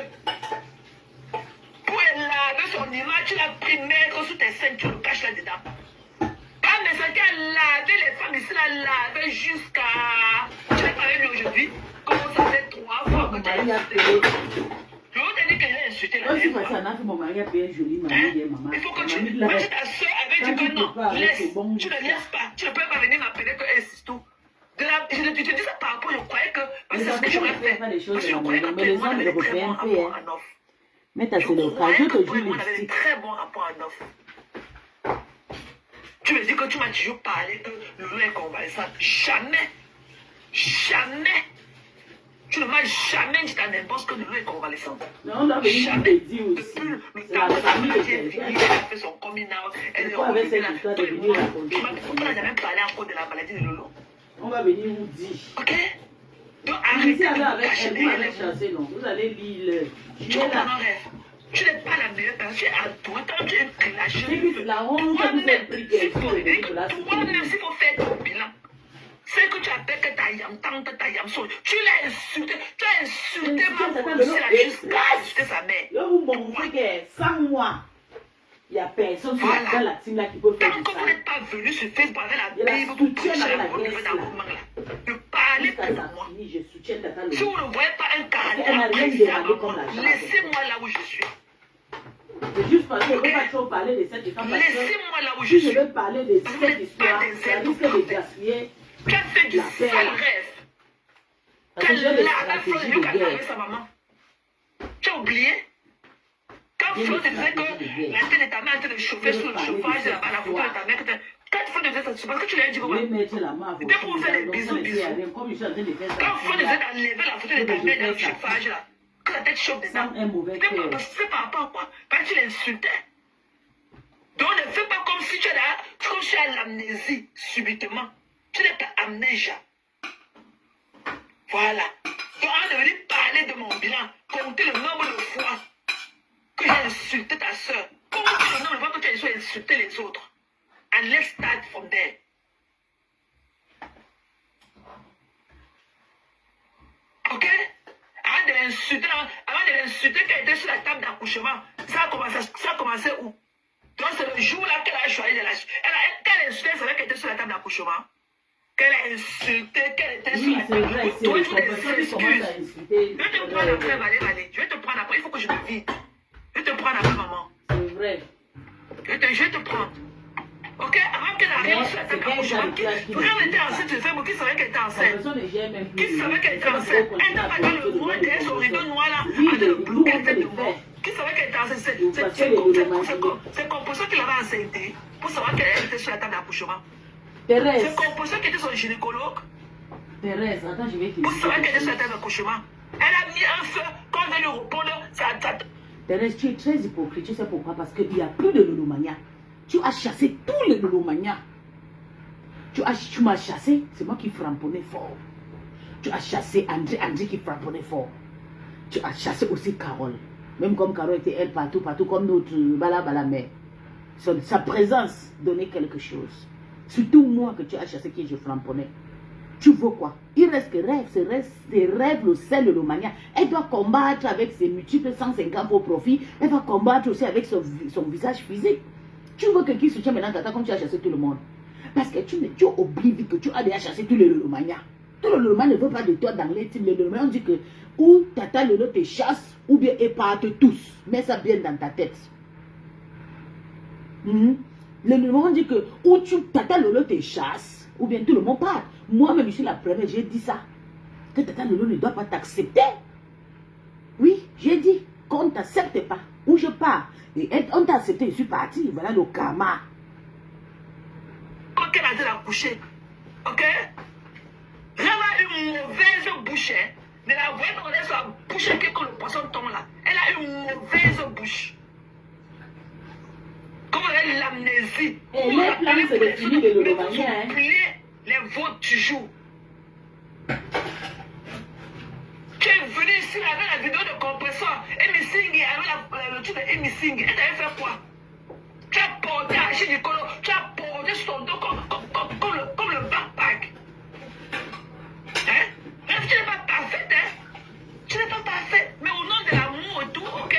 Pour laver son image, tu l'as pris mettre sous tes seins, tu le caches là-dedans. Pas me sentir laver les femmes ici, la laver jusqu'à... Tu n'as pas vu aujourd'hui? Comment ça fait 3 fois que tu as insulté? Je veux te dire que j'ai insulté la Aussi, parce que mon mari a payé un joli mari, maman. il faut que tu... Moi, si ta soeur avait dit que non, laisse. Tu ne laisses pas. Tu ne peux pas venir m'appeler que c'est tout. Je te dis ça par rapport, je croyais que... Parce que c'est ce que j'aurais fait. Parce que je croyais que tout le monde avait des très bons rapports en off. Mais t'as Je c'est le croyais cas, je que te tout le jure, monde avait des très bons rapports en off. Tu me dis que tu m'as toujours parlé que Loulou est convalescent. Jamais. Jamais. Tu ne m'as jamais dit à n'importe que Loulou est convalescent. Non, on a venu te dire aussi. Depuis le C'est la temps où famille elle de est quelqu'un. finie, elle a fait son coming out, elle est Pourquoi avec revenue cette là. histoire de Tout le venir monde, raconter on n'a jamais parlé encore de la maladie de Lolo. On va venir vous dire. Ok? Donc Ici, arrêtez de avec vous cacher elle, vous derrière allez les mots. chasser, non. Vous allez lire le... Tu comprends mon rêve? Tu n'es pas la meilleure personne, tu es entourée, quand tu es relâché. C'est que la honte que vous avez pris qu'elle Toi-même, s'il faut faire ton bilan. C'est que tu appelles que ta yam tante, ta yam soul. Tu l'as insulté, ma cousine jusqu'à insulter sa mère. Je vous montre que sans moi, il n'y a personne dans la team là qui peut faire Tant que vous ça. n'êtes pas venu sur Facebook avec Il y la a la Bible pour soutien prêcher avec la la bonne guerre, nouvelle dans là. vos mains là. Ne parlez Jusqu'à plus de ça moi. finit, je soutiens Tata Si vous Lolo. ne voyez pas un Elle n'a caractère rien précis à demandé comme maman, l'argent. laissez-moi là où je suis. C'est juste parce qu'on ne peut pas trop parler de cette histoire. Parce que Laissez-moi là où je si je suis. veux parler de cette histoire, ça risque de gaspiller. Tu as fait du La sale paix. rêve. Parce Tu que as j'ai des lavé stratégies Fleur de qu'à laver guerre. sa maman. Tu as oublié? Quand J'ai Fleur te des disait que stratégies de guerre. la tête de ta mère était de chauffer Je sur veux le parler de chauffage cette là-bas, la photo de ta mère. Quand Fleur te disait ça, c'est parce que tu lui as dit Je comment? vais mettre la main à C'était pour vous faire des donc bisous, ça ne sert à bisous. rien. Comme je suis en train de faire ça. Quand Fleur te disait d'enlever la photo de ta mère dans le chauffage là, que la tête chauffe dedans. Sans un mauvais C'était cœur. parce que c'est par rapport à quoi? Parce que tu l'insultais. Donc ne fais pas comme si tu as l'amnésie subitement. Tu n'es pas amnésia. Voilà. Donc on est venu parler de mon bilan, compter le nombre de fois que j'ai insulté insulté ta soeur. Comment tu ne vois que tu as insulté les autres? And let's start from there. Ok? Avant de l'insulter qu'elle était sur la table d'accouchement, ça a commencé où? Donc c'est le jour là qu'elle a choisi de la... Qu'elle a insulté, c'est vrai qu'elle était sur la table d'accouchement. Qu'elle a insulté, qu'elle était sur la table d'accouchement. Toi, tu des excuses. Je vais te prendre après, Valé. Je vais te prendre après, il faut que je me vide. Je vais te prendre après, maman. C'est vrai. Je vais te prendre. Ok, avant qu'elle arrive sur la table d'accouchement, quand elle était enceinte, qui savait qu'elle était enceinte? Qui savait qu'elle était enceinte? Elle n'a pas dit le mot derrière son rideau noir là, avec le bloqué la tête de mort. Qui savait qu'elle était enceinte? C'est composant qui l'avait enceintée pour savoir qu'elle était sur la table d'accouchement. Thérèse. C'est composant qui était son gynécologue Thérèse, attends, je vais te pour savoir qu'elle était sur la table d'accouchement. Elle a mis un feu quand elle lui répondre, ça. Thérèse, tu es très hypocrite, tu sais pourquoi? Parce qu'il n'y a plus de lolomania. Tu as chassé tous les lolomanias. Tu m'as chassé, c'est moi qui frapponnais fort. Tu as chassé André qui frapponnait fort. Tu as chassé aussi Carole. Même comme Carole était elle partout, comme notre Bala mère. Sa présence donnait quelque chose. Surtout moi que tu as chassé qui je frapponnais. Tu veux quoi? Il reste que rêve, c'est rêve, le sel de l'omania. Elle doit combattre avec ses multiples 150 pour profit. Elle va combattre aussi avec son visage physique. Tu veux que qui soutient maintenant Tata comme tu as chassé tout le monde? Parce que tu oublies vite que tu as déjà chassé tous les lolomanias. Tout le lolomania ne veut pas de toi dans les teams. Les lolomanias, on dit que ou Tata Lolo te chasse ou bien éparte tous. Mets ça bien dans ta tête. Le lolomania dit que ou Tata Lolo te chasse ou bien tout le monde part. Moi-même, je suis la première, j'ai dit ça. Que Tata Lolo ne doit pas t'accepter. Oui, j'ai dit qu'on ne t'accepte pas. Ou je pars. Et on t'a accepté, je suis parti. Voilà le karma. Quand elle a été la coucher, ok? Elle a une mauvaise bouche. De la voix dont elle soit bouche que le poisson tombe là. Elle a une mauvaise bouche. Comme elle a l'amnésie. Et les plans, c'est le fini de l'Olomania. Les vôtres du jour. Tu es venu ici avec la vidéo de compresseur. Emisingi, avec le truc de Emisingi. Elle t'avait fait quoi? Tu as porté à Chidikolo. Tu as porté sur ton dos comme le backpack. Hein? Même si tu n'es pas parfaite, hein? Tu n'es pas parfaite. Mais au nom de l'amour et tout, ok?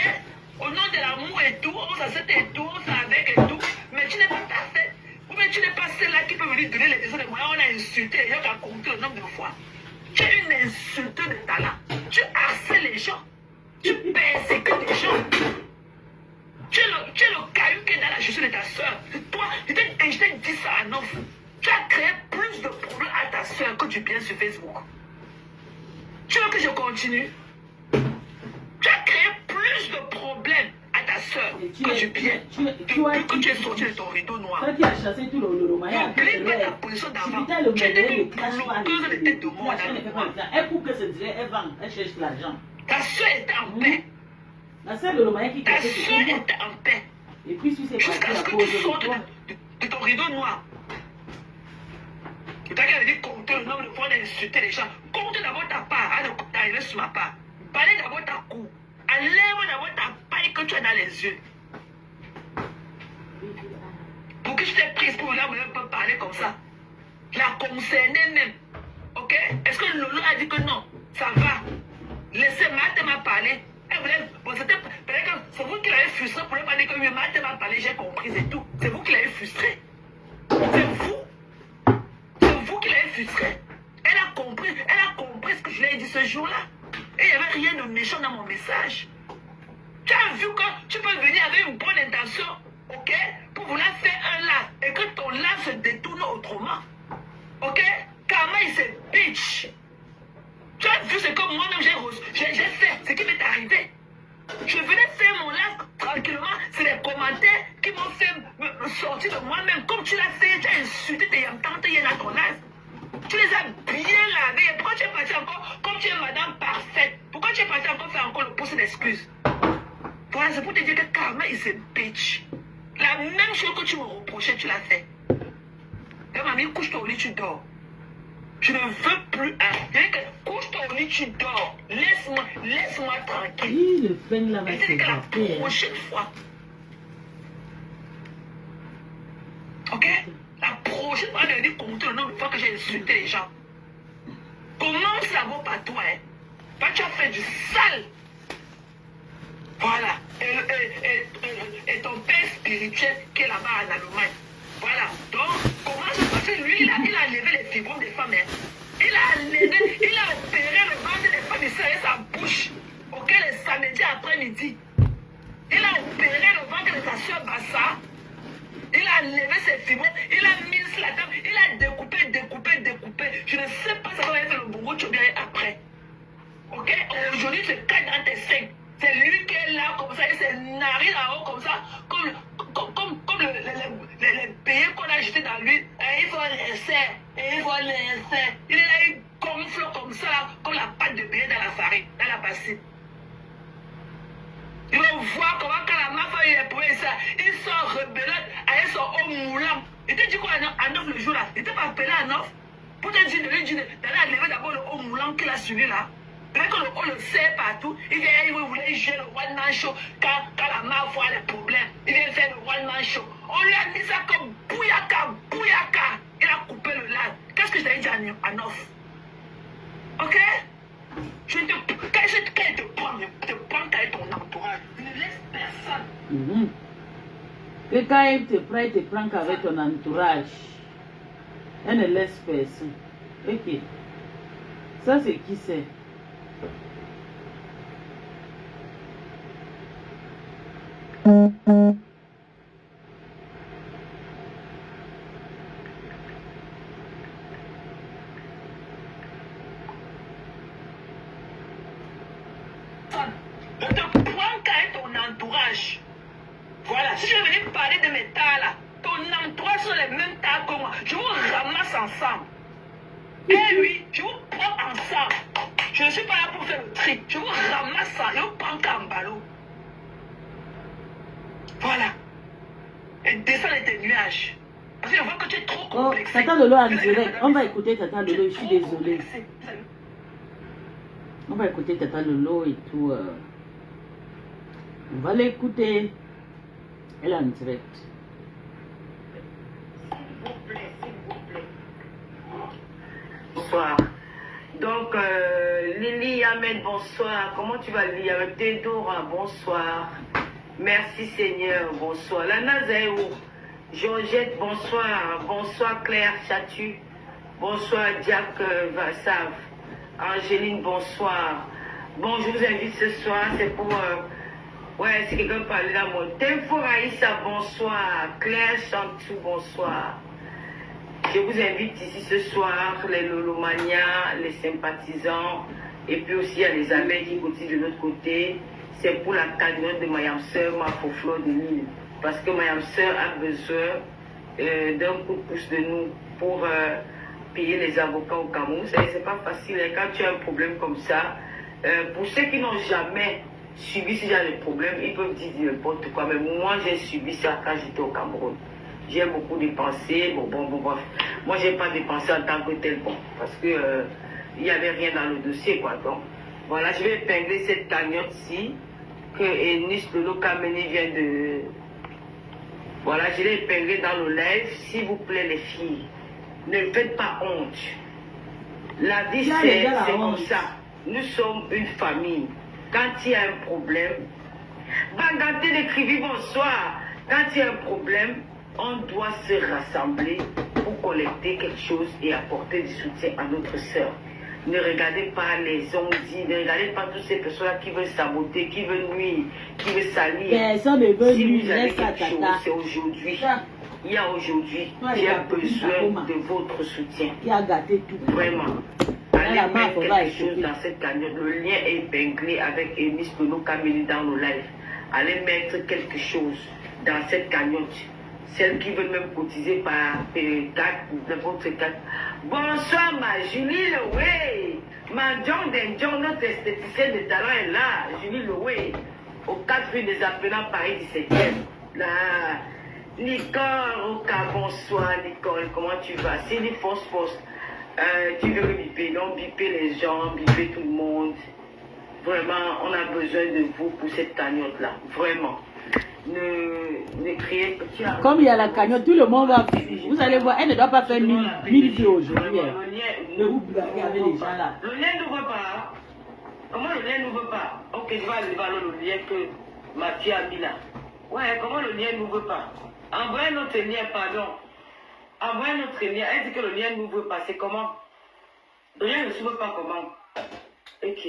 Au nom de l'amour et tout, on s'accepte et tout, on s'avec et tout. Mais tu n'es pas parfaite. Ou bien tu n'es pas celle-là qui peut venir donner les décisions de moyens. On a insulté les gens qui ont compté le nombre de fois. Tu es une insulteuse de talent. Tu harcèles les gens. Tu persécutes les gens. Tu es le caillou qui est dans la chaussure de ta soeur. Toi, je t'ai dit ça à Nof. Tu as créé plus de problèmes à ta soeur que du bien sur Facebook. Tu veux que je continue? Tu as créé plus de problèmes à ta soeur que du bien. Depuis que tu es sorti de ton rideau noir. Toi qui as chassé tout le lolomania. N'oublie pas ta position d'avant. Tu étais une bloqueuse de tête de mort dans le coin. Elle coupe que c'est elle vend, elle cherche l'argent. Ta soeur était en paix. La soeur de l'Olomania qui Ta cassait soeur était en paix. Et puis si c'est parti Jusqu'à à ce que cause tu de sortes toi. de ton rideau noir. Tu t'as dit compter le nombre de fois d'insulter les gens. Compte d'abord ta part avant d'arriver sur ma part. Balai d'abord ta cou. Enlève d'abord ta paille que tu as dans les yeux. Pour que je t'ai prise pour là, on peut parler comme ça. La concerner même. Ok? Est-ce que Lolo a dit que non? Ça va. Laissez Marthe m'a parlé. Elle voulait. Bon, c'était. C'est vous qui l'avez frustré pour ne pas dire que Marthe m'a parlé, j'ai compris et tout. C'est vous qui l'avez frustré. C'est vous. C'est vous qui l'avez frustré. Elle a compris ce que je lui ai dit ce jour-là. Et il n'y avait rien de méchant dans mon message. Tu as vu que tu peux venir avec une bonne intention, ok, pour vouloir faire un live et que ton live se détourne autrement. Ok? Karma, il se bitch. Tu as vu ce que moi-même j'ai fait, ce qui m'est arrivé. Je venais faire mon live tranquillement, c'est les commentaires qui m'ont fait me sortir de moi-même. Comme tu l'as fait, tu as insulté tes tantes hier dans ton live. Tu les as bien lavés. Et pourquoi tu es parti encore comme tu es madame parfaite? Pourquoi tu es parti encore faire encore le pouce d'excuses? Voilà, c'est pour te dire que Karma, il se bitch. La même chose que tu me reprochais, tu l'as fait. Et mamie, couche-toi au lit, tu dors. Je ne veux plus. Couche-toi au lit, tu dors. Laisse-moi tranquille. Oui, le pain là va Et c'est que la s'évaporer. prochaine fois. Ok? La prochaine fois, elle a dit compter le nombre de fois que j'ai insulté les gens. Comment ça vaut pas toi, hein? Toi, tu as fait du sale. Voilà. Et ton père spirituel qui est là-bas en Allemagne. Voilà. Donc, comment ça passe? Lui, il a levé les fibromes des femmes. Hein. Il a opéré le ventre des femmes ici avec sa bouche. Ok, le samedi après-midi. Il a opéré le ventre de sa soeur Bassa. Il a levé ses fibromes. Il a mis sur la table. Il a découpé. Je ne sais pas si on va faire le bourreau, tu bien après. Ok? Aujourd'hui, tu caches dans tes seins. C'est lui qui est là comme ça, et ses narines en haut comme ça, comme les billets qu'on a jetés dans lui. Et il faut laisser. Il est là, il gonfle comme ça, là, comme la pâte de billet dans la farine, dans la bassine. Il va voir comment quand la mafia est pour ça, ils sont rebelles, ils sont au moulant. Il te dit quoi à 9 le jour là? Il t'a pas appelé à 9 pour te dire d'aller lever d'abord le haut moulant qu'il a suivi là. Dès qu'on le sait partout, il voulait jouer le one man show quand la mafia a des problèmes. Il vient faire le one man show. On lui a dit ça comme bouyaka. Il a coupé le lac. Qu'est-ce que je t'avais dit à 9? Ok? Quand il te prend avec ton entourage, tu ne laisses personne. Et quand il te prend qu'avec ton entourage. Elle ne laisse personne. Ok. Ça, c'est qui c'est? Je te prends qu'avec ton entourage. Voilà, si je venais parler de mes tas là, ton entourage sont les mêmes tas que moi. Je vous ramasse ensemble. Et lui, je vous prends ensemble. Je ne suis pas là pour faire le tri. Je vous ramasse ça, je vous prends qu'en ballot. Voilà. Et descends de tes nuages. Parce que je vois que tu es trop Oh, complexé. Tata Lolo en direct. On va écouter Tata Lolo, je suis désolée. On va écouter Tata Lolo et tout. On va l'écouter. Elle est en direct. S'il vous plaît. Bonsoir. Donc, Lily Ahmed, bonsoir. Comment tu vas, Lily Ahmed? Théodora, bonsoir. Merci Seigneur, bonsoir. La Nazaïou, Georgette, bonsoir. Bonsoir Claire Chatu. Bonsoir Jack Vassav. Angéline, bonsoir. Bon, je vous invite ce soir, c'est pour... ouais, si quelqu'un parlait là, mon Tempo Raïssa, bonsoir. Claire Chantou, bonsoir. Je vous invite ici ce soir, les Lolomanias, les sympathisants, et puis aussi il y a les amis qui cotisent de l'autre côté. C'est pour la cagnotte de Mayam Sœur, ma Foflo de Lille. Parce que Mayam Sœur a besoin d'un coup de pouce de nous pour payer les avocats au Cameroun. C'est pas facile, hein, quand tu as un problème comme ça. Pour ceux qui n'ont jamais subi ce genre de problème, ils peuvent dire n'importe quoi. Mais moi, j'ai subi ça quand j'étais au Cameroun. J'ai beaucoup dépensé. Bref. Moi, j'ai pas dépensé en tant que tel, bon, parce que il n'y avait rien dans le dossier, quoi. Donc, voilà, je vais épingler cette cagnotte-ci que Eunice Lolo Kameni vient de... Voilà, je l'ai épinglé dans le live. S'il vous plaît, les filles, ne faites pas honte. La vie, c'est comme ça. Nous sommes une famille. Quand il y a un problème, Banganté d'écrivez bonsoir. Quand il y a un problème, on doit se rassembler pour collecter quelque chose et apporter du soutien à notre sœur. Ne regardez pas les ondits, ne regardez pas toutes ces personnes-là qui veulent saboter, qui veulent nuire, qui veulent salir. Personne ne veut Si nuire, vous avez laisse ça, quelque chose, Tata. c'est aujourd'hui. Il y a aujourd'hui, Ouais, j'ai il y a besoin de votre soutien. Qui a gâté tout. Vraiment. la Allez main, mettre faut pas quelque chose écouter. dans cette cagnotte. Le lien est épinglé avec Eunice Lolo Kameni dans nos lives. Allez mettre quelque chose dans cette cagnotte. Celles qui veulent même cotiser par P4, de votre 4. Bonsoir, ma Julie Loué. Ma John Denjon, notre esthéticienne de talent est là. Julie Loué. Au 4 rue des Appelants, Paris 17e. Là. Nicole, Oka, bonsoir, Nicole. Comment tu vas? Cindy Force. Tu veux me biper, donc biper les gens, biper tout le monde. Vraiment, on a besoin de vous pour cette cagnotte-là. Vraiment. Ne criez pas. Comme il y a la cagnotte, tout le monde va. Vous allez voir, elle ne doit pas faire 1000 vues aujourd'hui. Ne vous blaguez avec les gens là. Le lien n'ouvre pas. Comment le lien n'ouvre pas? Ok, je vais aller voir le lien que ma fille a mis là. Ouais, comment le lien n'ouvre pas? Envoyez notre lien, pardon. Envoyez notre lien. Elle dit que le lien n'ouvre pas. C'est comment? Le lien ne s'ouvre pas comment? Ok.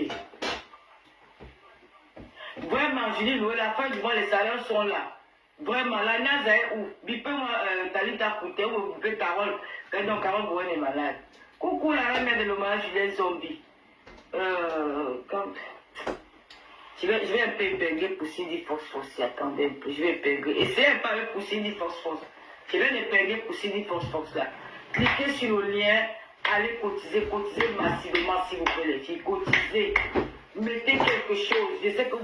Vraiment, Julie, la fin du mois, les salaires sont là. Vraiment, la NASA est où? Bipez-moi, Talita Kouté, ou bipez Carole, quand Carole Bouen est malade. Coucou, la mère de l'hommage, Julien Zombie. Je vais un peu épingler pour Cindy Force. Attendez un peu, je vais épingler. Essayez un peu avec pour Cindy Force. Je vais l'épingler pour Cindy Force là. Cliquez sur le lien, allez cotiser massivement s'il vous plaît les filles. Cotisez. Mettez quelque chose. Je sais que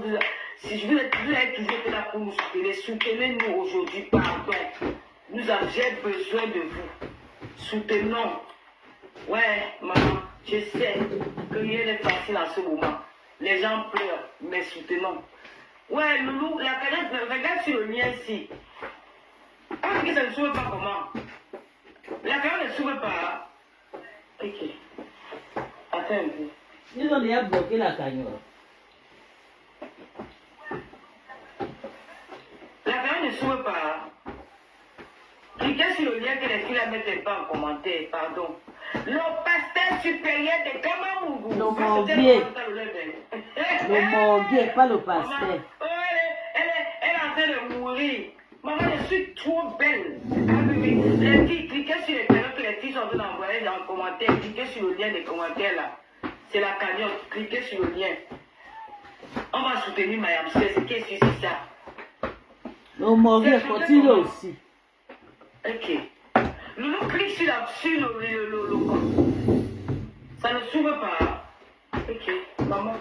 si je vous ai toujours été là pour nous soutenir. Soutenez-nous aujourd'hui, pardon. J'ai besoin de vous. Soutenons. Ouais, maman, je sais que rien n'est facile en ce moment. Les gens pleurent, mais soutenons. Ouais, Loulou, la cagnotte, regarde sur le lien ici. On dit que ça ne s'ouvre pas comment? La cagnotte ne s'ouvre pas. Ok. Attends un peu. Ils ont déjà bloqué la cagnotte. La cagnotte ne s'ouvre pas. Cliquez sur le lien que les filles la mettent pas en commentaire, pardon. Le pasteur supérieur de Kamamougou. Le morbier. Le morbier, pas le pasteur. Oh, elle est en train de mourir. Maman, je suis trop belle. Les filles, cliquez sur les cagnottes que les filles sont en train d'envoyer dans les commentaires. Cliquez sur le lien des commentaires là. C'est la cagnotte. Cliquez sur le lien. On va soutenir Mayam. C'est qu'est-ce que c'est ça? Le morbier continue aussi. Ok. Loulou clique sur le ça ne s'ouvre pas. Ok, maman.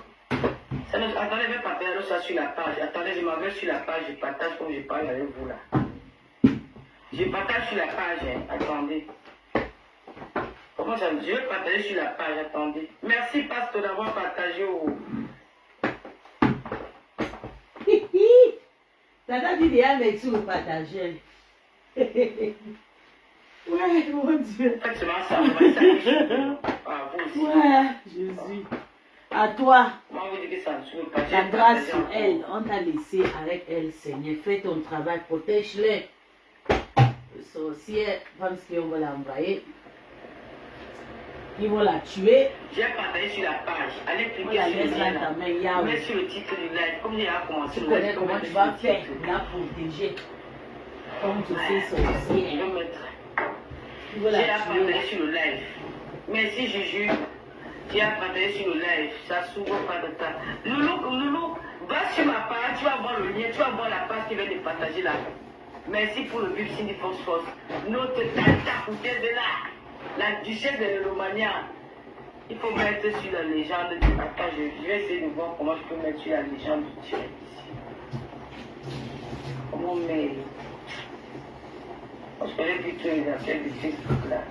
Attendez, je vais partager ça sur la page. Attendez, je m'en vais sur la page, je partage comme je parle avec vous là. Je partage sur la page, hein. Attendez. Comment ça? Je vais partager sur la page, attendez. Merci, pasteur, d'avoir partagé au... Tata dit déjà, mais tu le partager. Ouais, mon Dieu. Ça, ouais, Jésus. À toi. Moi, vous dites que ça ne s'ouvre pas. La grâce sur elle, on t'a laissé avec elle, Seigneur. Fais ton travail, protège-les. Le sorcier, pense qu'on va l'envoyer. Ils vont la tuer. J'ai partagé sur la page. Allez cliquer sur le lien. Mets sur le titre du live. Comme il a commencé. Tu connais comment tu vas faire la protéger. Comme tu sais, sorcier. Je vais mettre. J'ai partagé sur le live. Merci Juju. J'ai partagé sur le live. Ça s'ouvre pas de temps. Loulou, va sur ma page. Tu vas voir le lien. Tu vas voir la page qui vient de partager là. Merci pour le vif Cindy Force. Notre tata coûtait de là. La duchesse de l'Elomania. Il faut mettre sur la légende. Attends, je vais essayer de voir comment je peux mettre sur la légende du direct ici. Comment mettre? Je connais plutôt les affaires de Facebook là.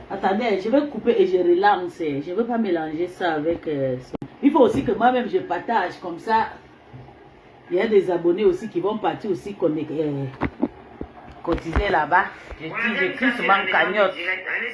Attendez, je vais couper et je relance. Je ne veux pas mélanger ça avec... Il faut aussi que moi-même je partage comme ça. Il y a des abonnés aussi qui vont partir aussi cotiser là-bas. Je dis, j'écris sur ma cagnotte.